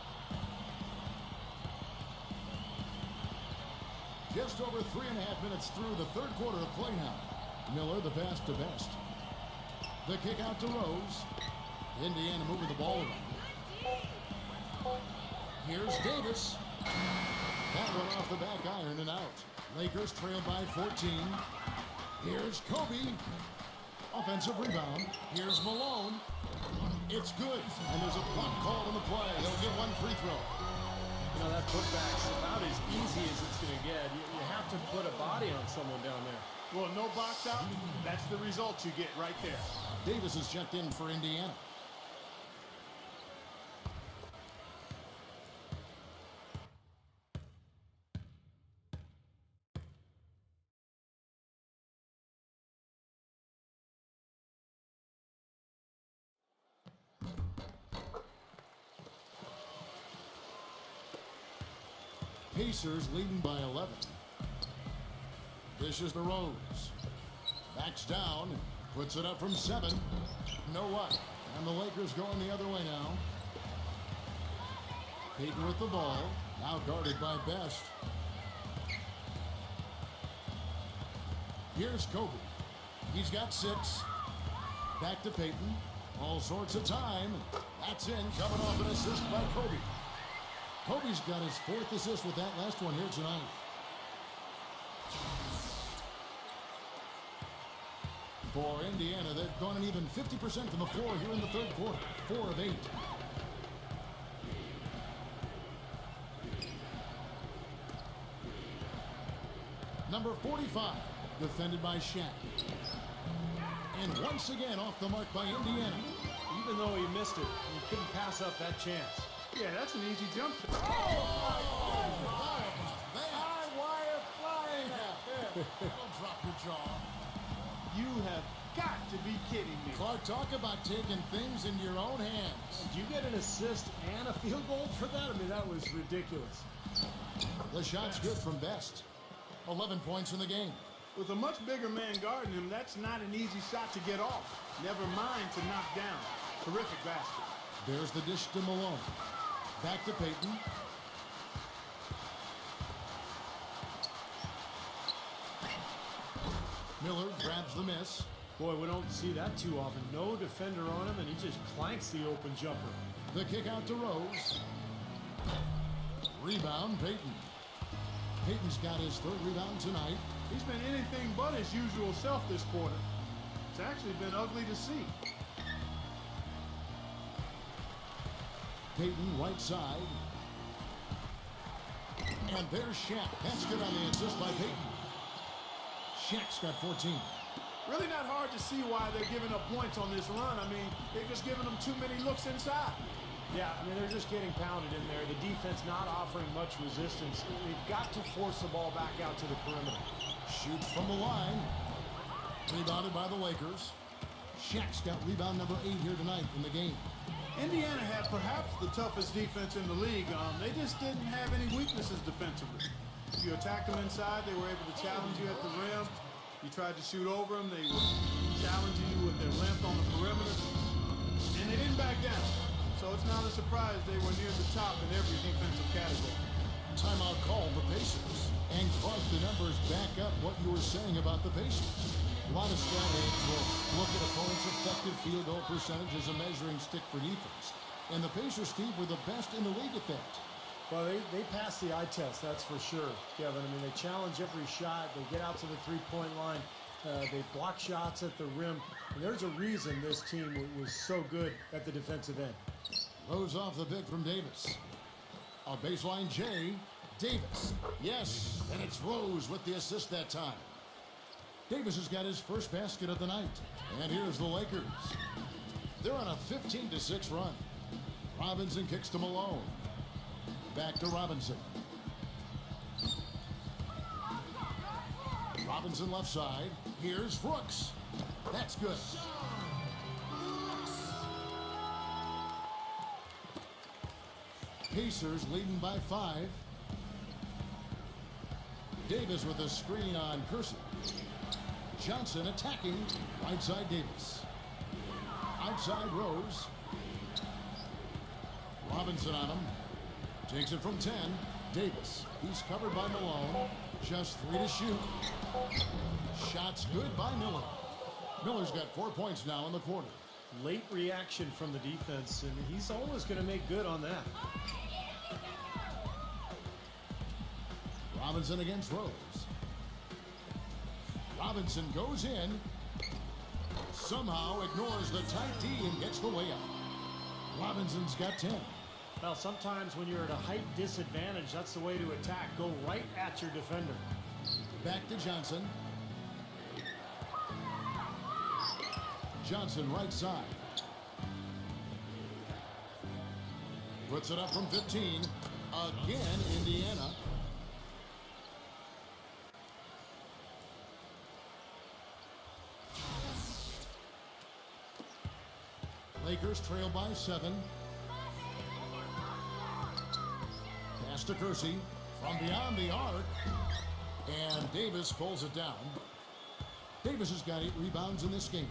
Just over 3.5 minutes through the third quarter of play now. Miller the pass to Best. The kick out to Rose. Indiana moving the ball around. Here's Davis. That one off the back iron and out. Lakers trail by 14. Here's Kobe. Offensive rebound. Here's Malone. It's good. And there's a block called on the play. They'll get 1 free throw. You know, that putback's about as easy as it's going to get. You have to put a body on someone down there. Well, no box out. That's the result you get right there. Davis is checked in for Indiana. Pacers leading by 11. This is the Rose. Backs down, puts it up from 7. No luck. And the Lakers going the other way now. Payton with the ball. Now guarded by Best. Here's Kobe. He's got 6. Back to Payton. All sorts of time. That's in. Coming off an assist by Kobe. Kobe's got his 4th assist with that last one here tonight. For Indiana, they've gone an even 50% from the floor here in the third quarter. 4 of 8. Number 45, defended by Shaq. And once again off the mark by Indiana. Even though he missed it, he couldn't pass up that chance. Yeah, that's an easy jump shot. High wire flying. Don't drop your jaw. You have got to be kidding me. Clark, talk about taking things in your own hands. Did you get an assist and a field goal for that? I mean, that was ridiculous. The shot's good from Best. 11 points in the game. With a much bigger man guarding him, that's not an easy shot to get off. Never mind to knock down. Terrific basket. There's the dish to Malone. Back to Payton. Miller grabs the miss. Boy, we don't see that too often. No defender on him, and he just clanks the open jumper. The kick out to Rose. Rebound, Payton. Payton's got his third rebound tonight. He's been anything but his usual self this quarter. It's actually been ugly to see. Payton, right side. And there's Shaq. That's good on the assist by Payton. Shaq's got 14. Really not hard to see why they're giving up points on this run. I mean, they've just given them too many looks inside. Yeah, I mean, they're just getting pounded in there. The defense not offering much resistance. They've got to force the ball back out to the perimeter. Shoots from the line. Rebounded by the Lakers. Shaq's got rebound number 8 here tonight in the game. Indiana had perhaps the toughest defense in the league. They just didn't have any weaknesses defensively. If you attacked them inside, they were able to challenge you at the rim. You tried to shoot over them, they were challenging you with their length on the perimeter. And they didn't back down. So it's not a surprise they were near the top in every defensive category. Timeout called the Pacers. And Clark, the numbers back up what you were saying about the Pacers. A lot of stat aids will look at opponents' effective field goal percentage as a measuring stick for defense. And the Pacers, Steve, were the best in the league at that. Well, they passed the eye test, that's for sure, Kevin. I mean, they challenge every shot. They get out to the three-point line. They block shots at the rim. And there's a reason this team was so good at the defensive end. Rose off the pick from Davis. A baseline J. Davis. Yes, and it's Rose with the assist that time. Davis has got his first basket of the night. And here's the Lakers. They're on a 15-6 run. Robinson kicks to Malone. Back to Robinson. Robinson left side. Here's Brooks. That's good. Pacers leading by 5. Davis with a screen on Kersey. Johnson attacking. Right side Davis. Outside Rose. Robinson on him. Takes it from 10. Davis. He's covered by Malone. Just 3 to shoot. Shots good by Miller. Miller's got 4 points now in the quarter. Late reaction from the defense, and he's always going to make good on that. Robinson against Rose. Robinson goes in. Somehow ignores the tight D and gets the way up. Robinson's got 10. Well, sometimes when you're at a height disadvantage, that's the way to attack. Go right at your defender. Back to Johnson. Johnson right side. Puts it up from 15. Again, Indiana. Lakers trail by 7. Pass to Kersey from beyond the arc. And Davis pulls it down. Davis has got 8 rebounds in this game.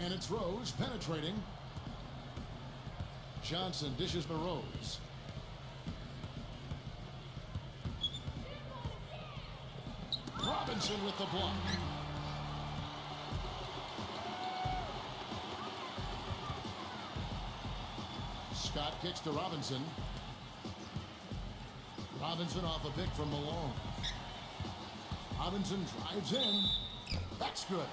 And it's Rose penetrating. Johnson dishes to Rose. Robinson with the block. Scott kicks to Robinson. Robinson off a pick from Malone. Robinson drives in. That's good.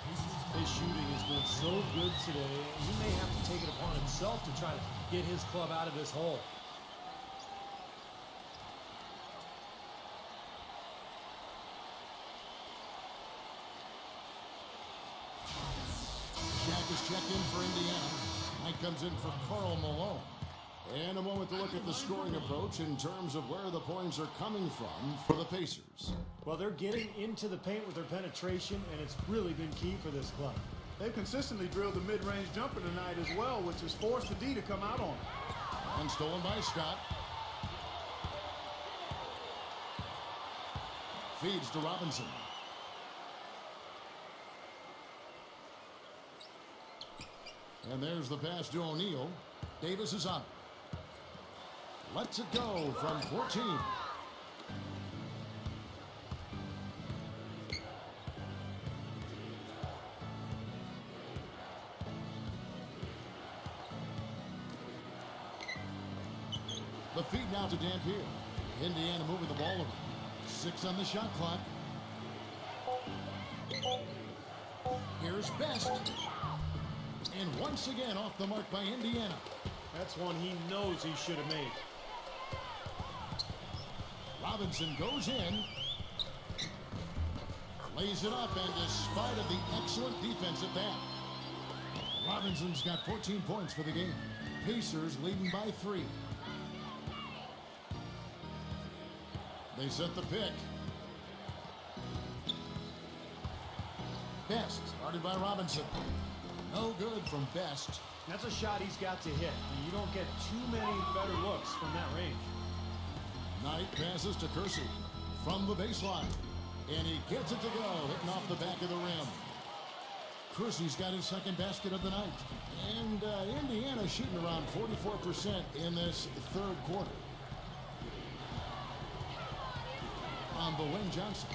His shooting has been so good today. He may have to take it upon himself to try to get his club out of this hole. Shaq is checked in for Indiana. Mike comes in for Karl Malone. And a moment to look at the scoring approach in terms of where the points are coming from for the Pacers. Well, they're getting into the paint with their penetration, and it's really been key for this club. They've consistently drilled the mid-range jumper tonight as well, which has forced the D to come out on them. And stolen by Scott. Feeds to Robinson. And there's the pass to O'Neal. Davis is on it. Lets it go from 14. The feed now to Dampier. Indiana moving the ball over. 6 on the shot clock. Here's Best. And once again off the mark by Indiana. That's one he knows he should have made. Robinson goes in. Lays it up, and despite of the excellent defense at that, Robinson's got 14 points for the game. Pacers leading by 3. They set the pick. Best, started by Robinson. No good from Best. That's a shot he's got to hit. You don't get too many better looks from that range. Knight passes to Kersey from the baseline. And he gets it to go, hitting off the back of the rim. Kersey's got his second basket of the night. And Indiana shooting around 44% in this third quarter. On the wing, Johnson.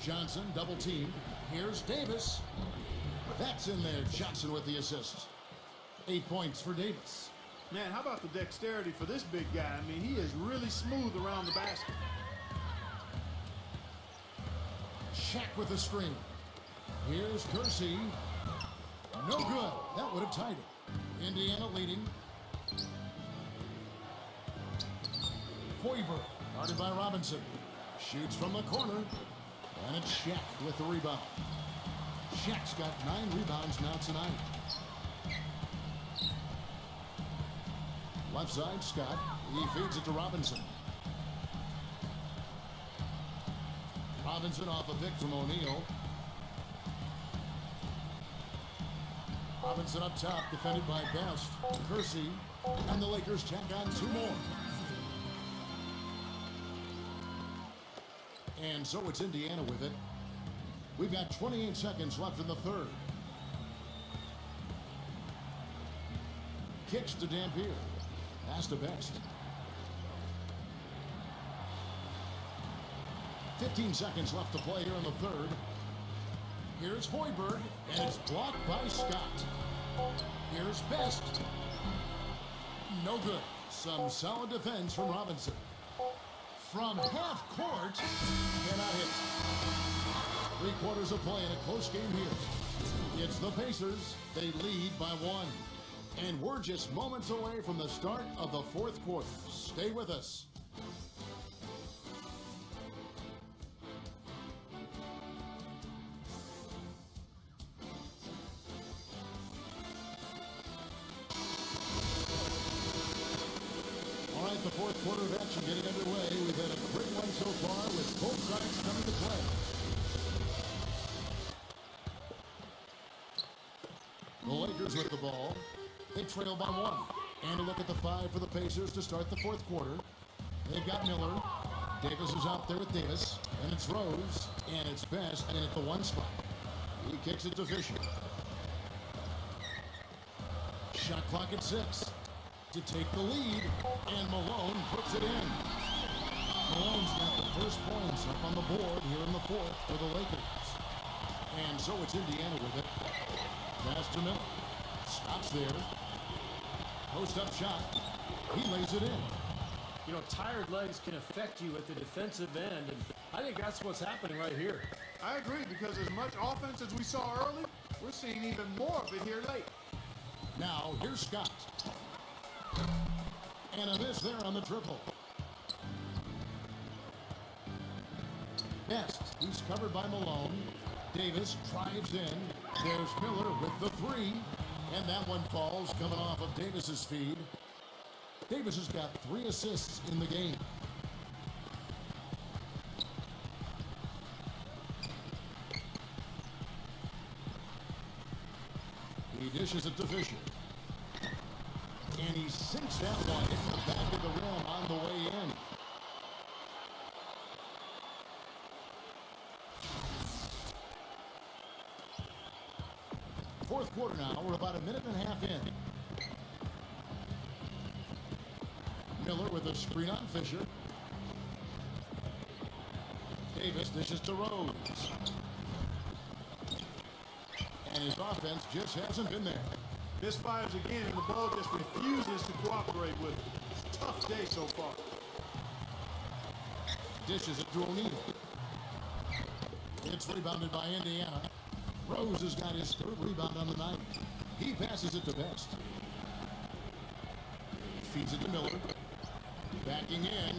Johnson, double team. Here's Davis. That's in there. Johnson with the assist. 8 points for Davis. Man, how about the dexterity for this big guy? I mean, he is really smooth around the basket. Shaq with the screen. Here's Kersey. No good. That would have tied it. Indiana leading. Hoiberg, guarded by Robinson. Shoots from the corner. And it's Shaq with the rebound. Shaq's got 9 rebounds now tonight. Left side, Scott. He feeds it to Robinson. Robinson off a pick from O'Neal. Robinson up top, defended by Best. Kersey, and the Lakers tack on 2 more. And so it's Indiana with it. We've got 28 seconds left in the third. Kicks to Dampier. Pass to Best. 15 seconds left to play here in the third. Here's Hoiberg, and it's blocked by Scott. Here's Best. No good. Some solid defense from Robinson. From half court, cannot hit. 3 quarters of play in a close game here. It's the Pacers. They lead by 1. And we're just moments away from the start of the fourth quarter. Stay with us. All right, the fourth quarter of action getting underway. We've had a great one so far with both sides coming to play. The Lakers with the ball. They trail by 1. And a look at the 5 for the Pacers to start the fourth quarter. They've got Miller. Davis is out there with Davis. And it's Rose. And it's Best in at the 1 spot. He kicks it to Fisher. Shot clock at 6. To take the lead, and Malone puts it in. Malone's got the first points up on the board here in the fourth for the Lakers. And so it's Indiana with it. Pass to Miller. Stops there. Post-up shot. He lays it in. You know, tired legs can affect you at the defensive end, and I think that's what's happening right here. I agree, because as much offense as we saw early, we're seeing even more of it here late. Now, here's Scott. And a miss there on the triple. Best. He's covered by Malone. Davis drives in. There's Miller with the 3. And that one falls coming off of Davis's feed. Davis has got 3 assists in the game. He dishes it to Fisher. And he sinks that one in the back of the rim on the way in. Fourth quarter now. We're about a minute and a half in. Miller with a screen on Fisher. Davis dishes to Rose. And his offense just hasn't been there. Misfires again, and the ball just refuses to cooperate with it. It's a tough day so far. dishes it to O'Neal. It's rebounded by Indiana. Rose has got his third rebound on the night. He passes it to Best. Feeds it to Miller. Backing in.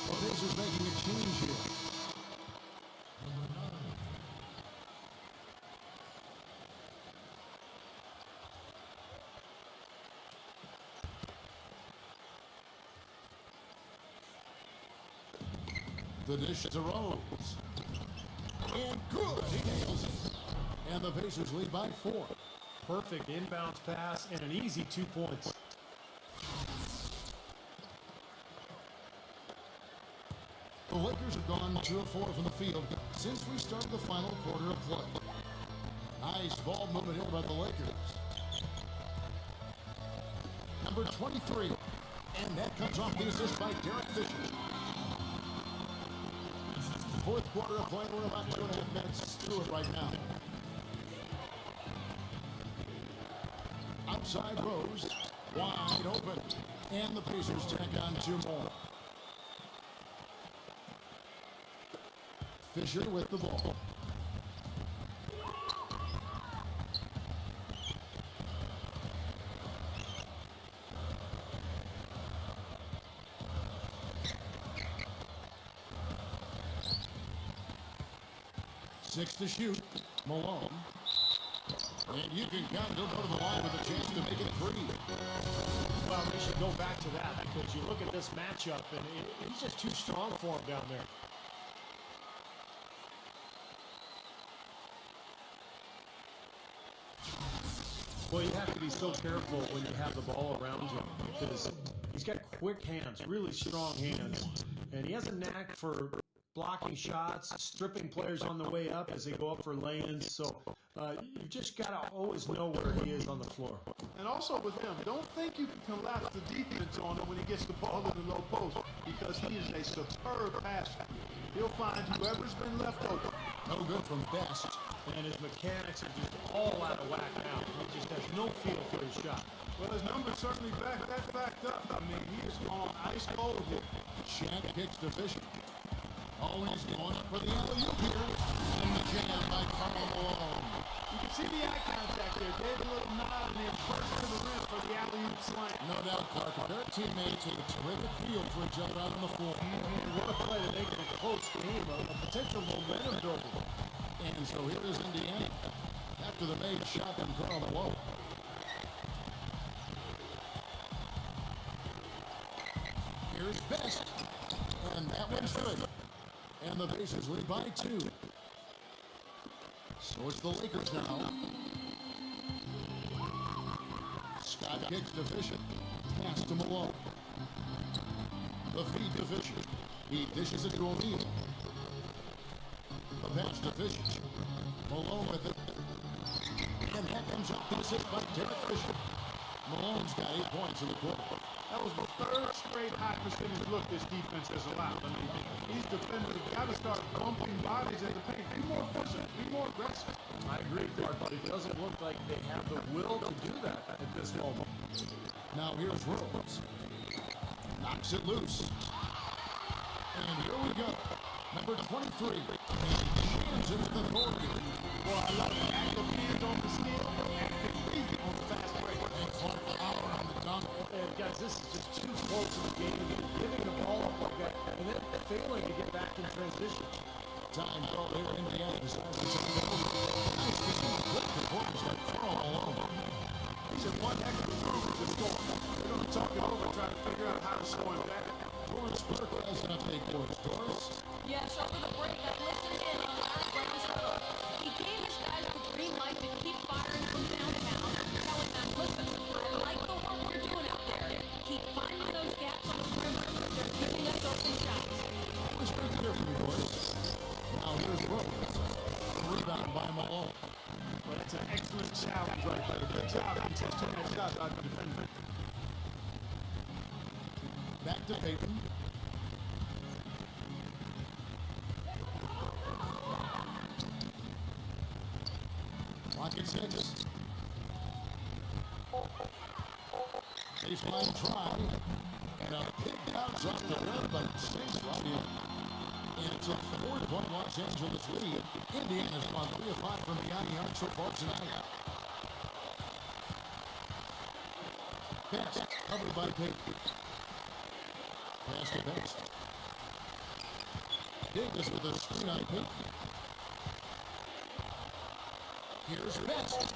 The Pacers making a change here. The dish to Rose. And good. He nails it. And the Pacers lead by 4. Perfect inbounds pass and an easy 2 points. The Lakers have gone 2 of 4 from the field since we started the final quarter of play. Nice ball movement here by the Lakers. Number 23. And that comes off the assist by Derek Fisher. Fourth quarter of play. We're about 2.5 minutes through it right now. Outside Rose. Wide open. And the Pacers tack on 2 more. Fisher with the ball. Six to shoot. Malone. And you can count. He'll go to the line with a chance to make it 3. Well, they should go back to that because you look at this matchup and he's just too strong for him down there. Well, you have to be so careful when you have the ball around you because he's got quick hands, really strong hands, and he has a knack for blocking shots, stripping players on the way up as they go up for lay-ins. So you just got to always know where he is on the floor. And also with him, don't think you can collapse the defense on him when he gets the ball in the low post because he is a superb passer. He'll find whoever's been left open. No good from Best. And his mechanics are just all out of whack now. He just has no feel for his shot. Well, his numbers certainly back that fact up. I mean, he is on ice cold here. Shaq kicks to Fisher. Always going up for the alley-oop here. And the jam by Karl Malone. You can see the eye contact there. Gave a little nod and then burst to the rim for the alley-oop slam. No doubt, Clark. Their teammates with a terrific feel for each other out on the floor. And what a play to make it a close game, a potential momentum builder. And so here is Indiana after the made shot from Karl Malone. Here's Best. And that one's good. And the Pacers lead by 2. So it's the Lakers now. Scott kicks to Fisher. Pass to Malone. The feed to Fisher. He dishes it to O'Neal. The pass to Fisher. Malone with it. And that comes off the assist by Derek Fisher. Malone's got 8 points in the quarter. That was the 3rd straight high percentage look this defense has allowed. I mean, these defenders have got to start bumping bodies in the paint. Be more efficient. Be more aggressive. I agree, Clark, but it doesn't look like they have the will to do that at this moment. Now here's Rose. Knocks it loose. And here we go. Number 23. Jams it with authority. Well, I love the active hands on the skill and the feet on the fast break. And Clark Power on the dunk. And guys, this is just too close in the game to be giving the ball up like that and then failing to get back in transition. Time call here. Indiana decides to take it over. Nice game. Good performance by Karl Malone. He's in one extra move to score. They're going to talk it over and try to figure out how to slow him down. Doris Burke has an update for us. Doris? Yes, over the break, I listened in on Larry Brown's huddle. He gave his guys the green light to keep firing from downtown, telling them, listen, I like the work you're doing out there. Keep finding those gaps on the perimeter. They're giving us open shots. Always great to hear from you, Doris. Now here's Rose. Rebound by Malone. But it's an excellent challenge right there. Good job contesting that shot by the defender. Back to Payton. Clock at 6. Baseline try. And a big bounce off the rim, but stays right in. And it's a 4-point Los Angeles lead. Indiana's gone 3 of 5 from behind the arc so far tonight. Best covered by Payton. Pass to Best. Davis with a screen on Payton. Here's Best.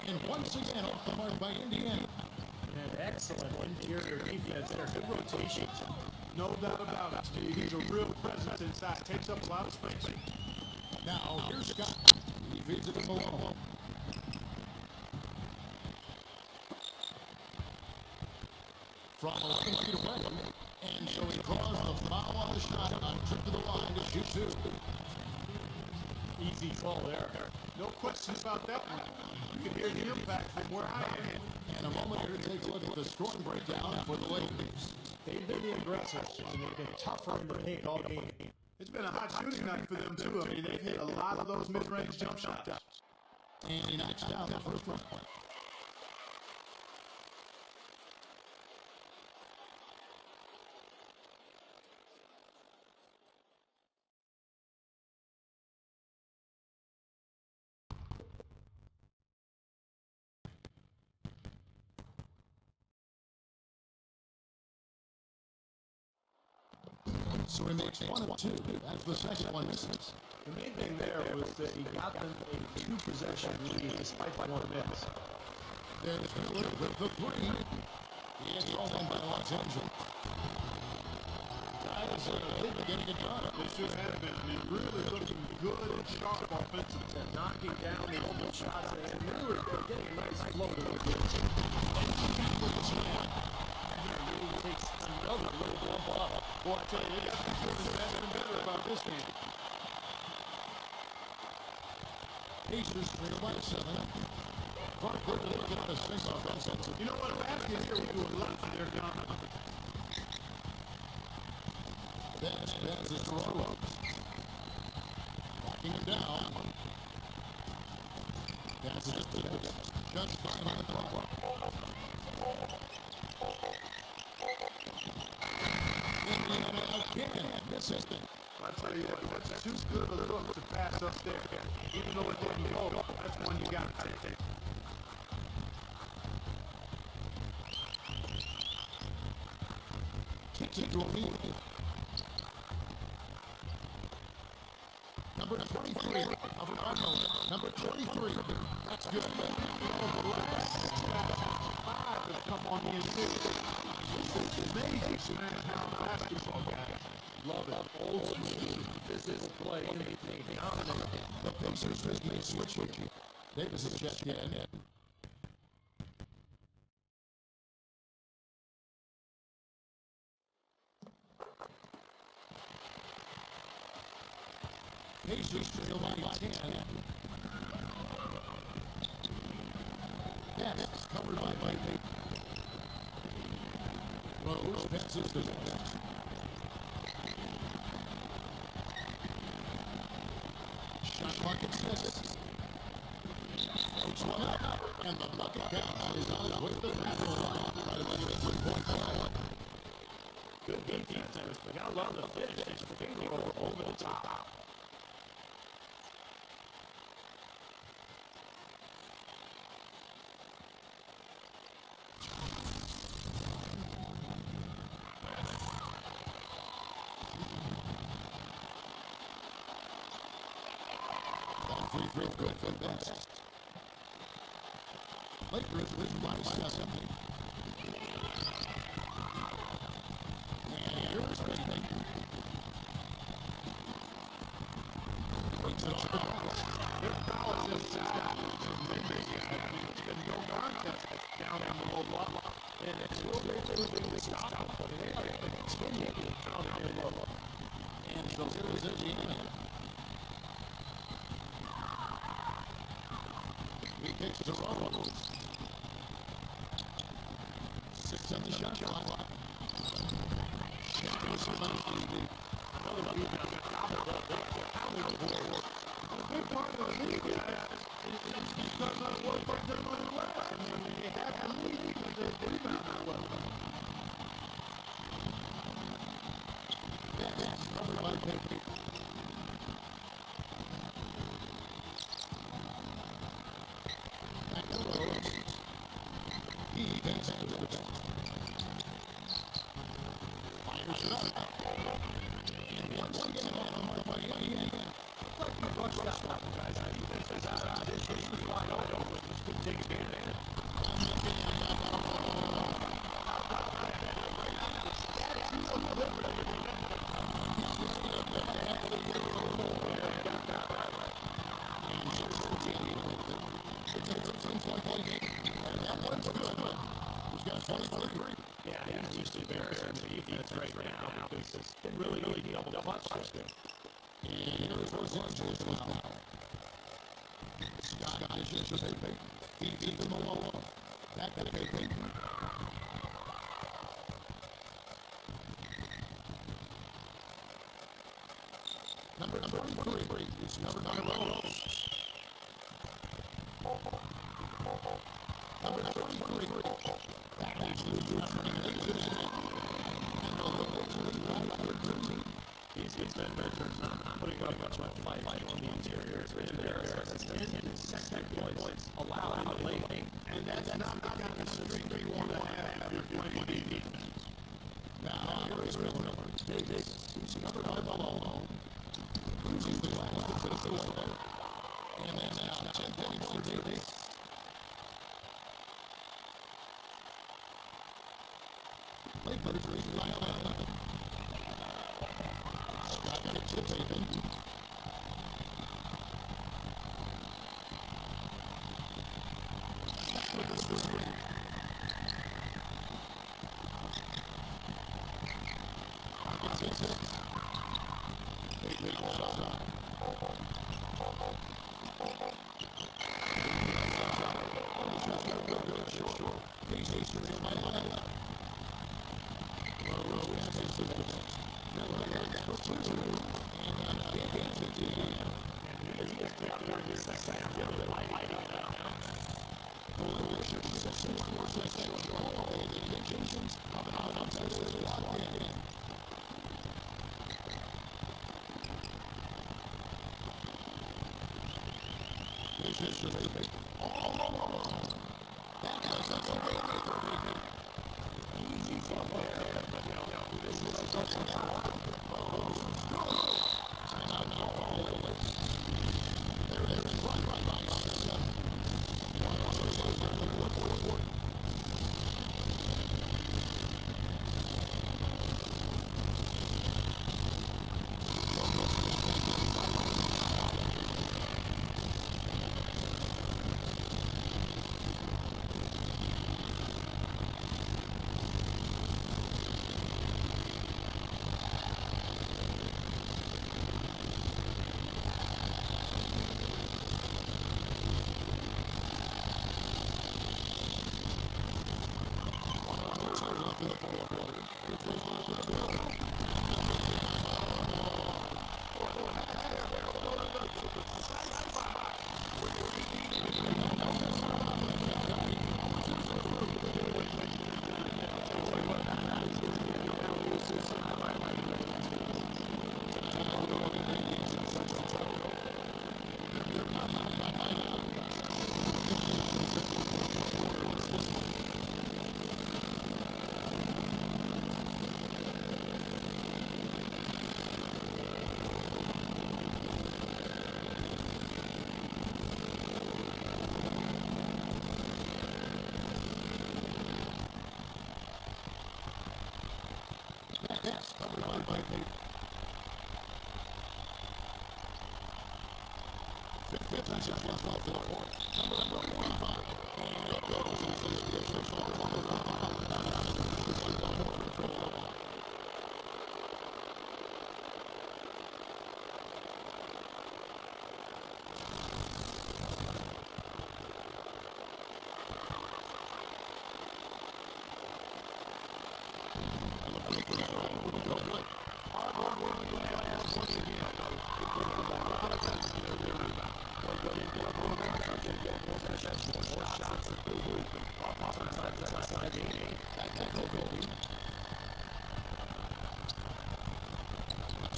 And once again off the mark by Indiana. And excellent interior defense there. Good rotation. No doubt about it, Steve. He's a real presence inside. Takes up a lot of space. Now, here's Scott. He feeds it to Malone. From 11 feet away. And so he draws the foul on the shot on trip to the line to shoot two. Easy call there. No question about that one. You can hear the impact from where I am. And a moment here to take a look at the scoring breakdown for the Lakers. They've been the aggressors, and they've been tougher in the paint all game. It's been a hot shooting night for them, too. I mean, they've hit a lot of those mid-range jump shots. And he knocks down the first one. So he makes 1 of 2. That's the second one misses. The main thing there was that he got them a 2-possession lead despite the one miss. There's Miller with the three. He is all in by Los Angeles. Guys, they've been getting it done. They sure have been. I mean, really looking good and sharp offensively. And knocking down the open shots, and they were getting a nice flow to it. And Shaq with the slam. He takes another little bump up. Boy, I tell you, they got to be feeling better and better about this game. Pacers trail by 7. Parker looking at a 6 offensive. You know what? Basket here, we do a lot for their Ghana. Best passes to Rose. Walking him down. Passes it to Best. Just 5 on the clock. Indiana again. Misses it. I tell you what, that's too good a look to pass up there. Even though it didn't go, that's one you got to take. Kicks it to O'Neal. Number 23 of Ronald. Number 23. That's good. The last 5 have come on the interior. This is amazing, man, how basketball guys. Love it. Old school. This is play in the paint. Dominating. The Pacers making a switch here. Davis is checked in. Pacers trail by 10. Yes, covered by Payton. Rose passes to Best. Shot clock at 6. Floats one up, and the bucket count is on his way to the free throw line. Right away, a 3-point play. Good defense. We got to love the finish. It's a finger over the top. Free throw good for Best. Lakers lead by 7. And here's Payton. Waits it off the glass. Their foul system has been no contest down in the low block. And it's really moving to stop them. But they are going to continue to count it in low. And so here is Indiana. He kicks to Rose. 6 on the shot clock. Shaq is undefeated. Another rebound. A big part of the league, guys, is because of what they're doing in the West. I mean, they have to lead because they rebound that well. Yeah, he's just embarrassing the defense right now because it's really double clutch there. And here's Los Angeles now. Scott is just a feed to Malone. Back to Payton. Number 3 is number 9 Rose. Number 23. That actually is number 18. And the Lakers are number 13. He's been measured, not putting up much of a fight on the interior. It's been embarrassing. His second points allowed late. And that's not the kind of streak you want to have if you're playing defense. Now, here is Miller. He's covered by Malone. Cruising the line to take the way. And then now, 10 points for Davis. Lakers lead by 11. Scott gets it, Payton. With the three. Gets it, 6. Payton goes outside. He's lead by 11. Rose has his position. Miller goes to 2. And then gets it to him. And he gets back there in the second half.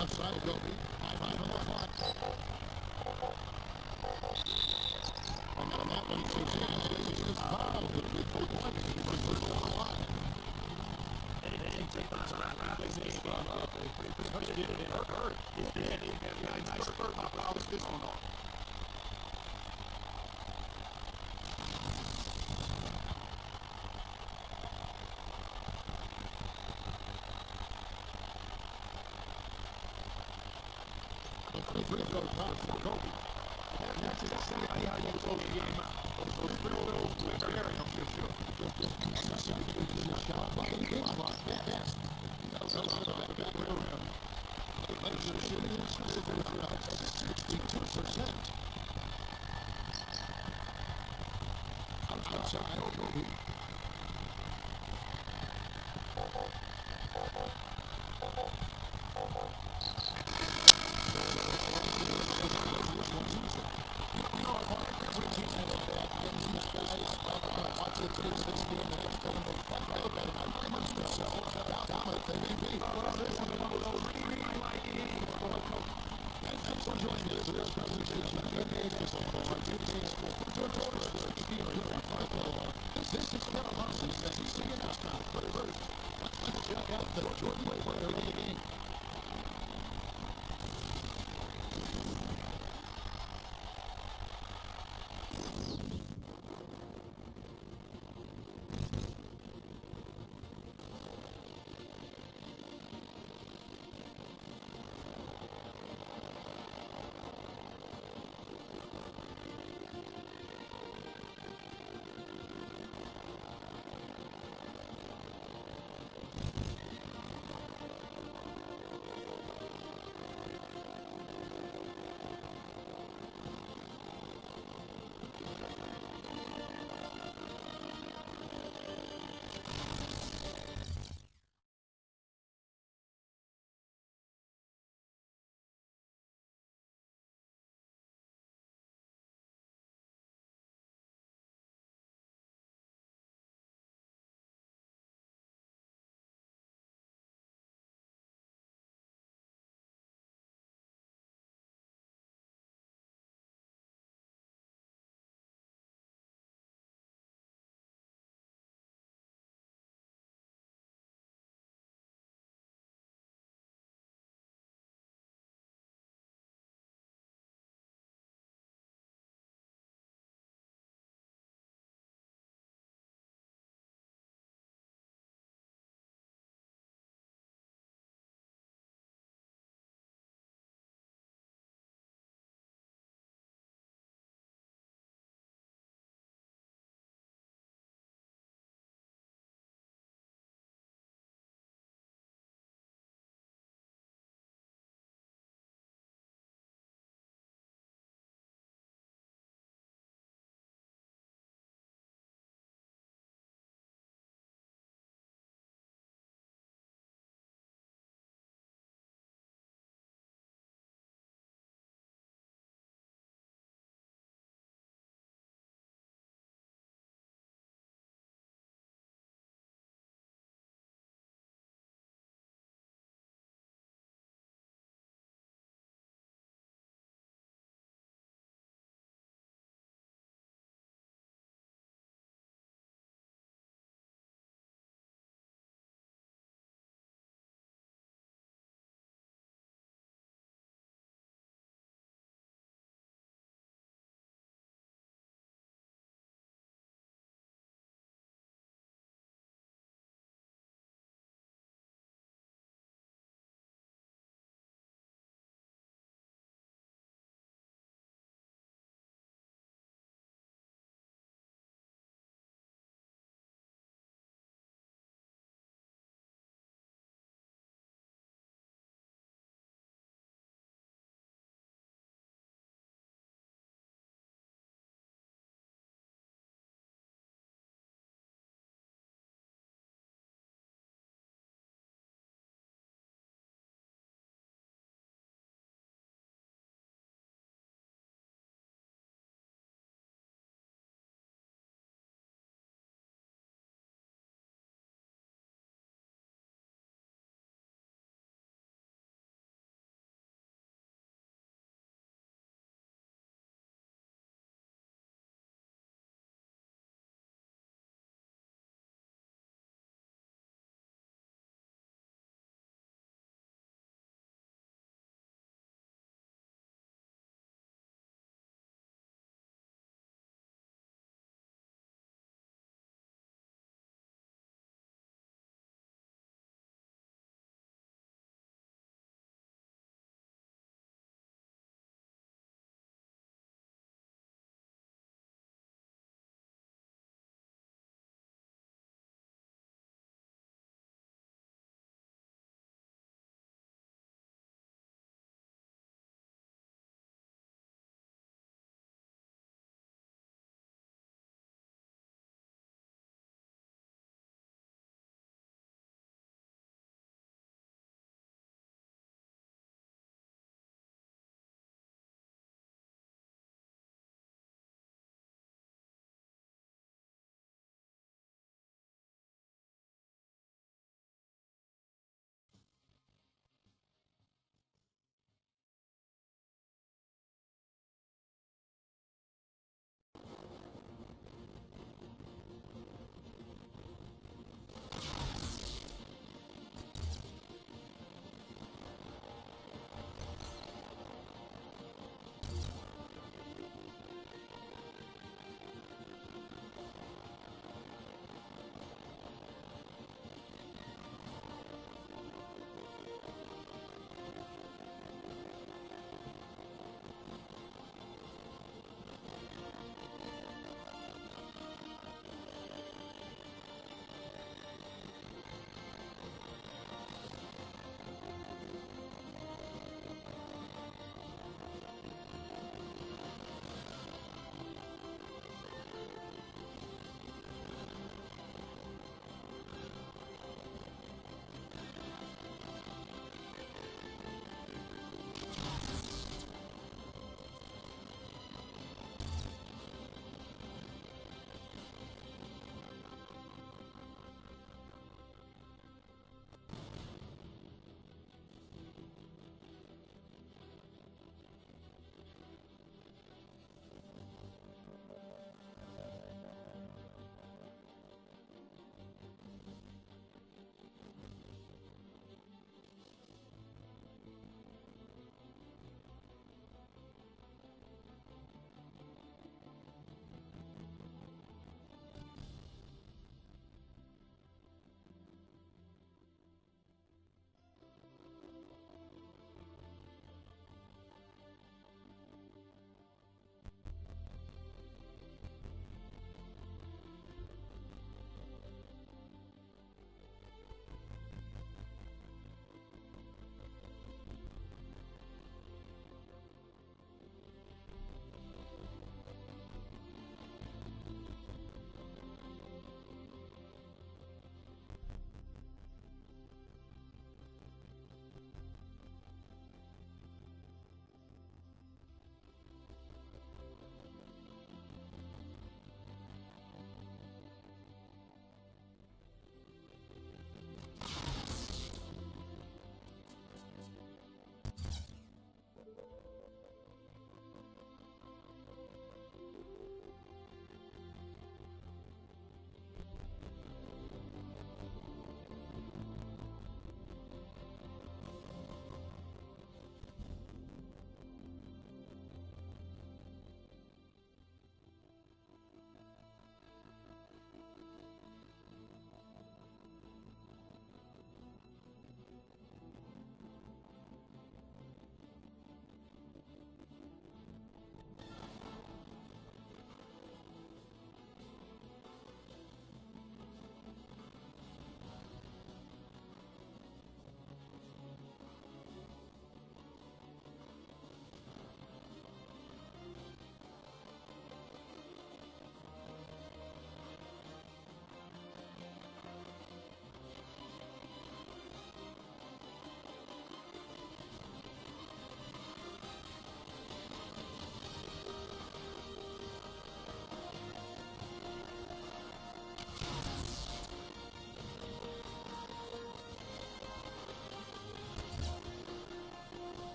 Outside of Kobe. High on the clock. And on that one, Susan is fouled with 3 points. He was first on the line. This one off. The free throw count for Kobe. And that's exactly how you close the game out. Those free throws were very official. Shot by the game clock. Lakers shooting 62%. Outside Kobe.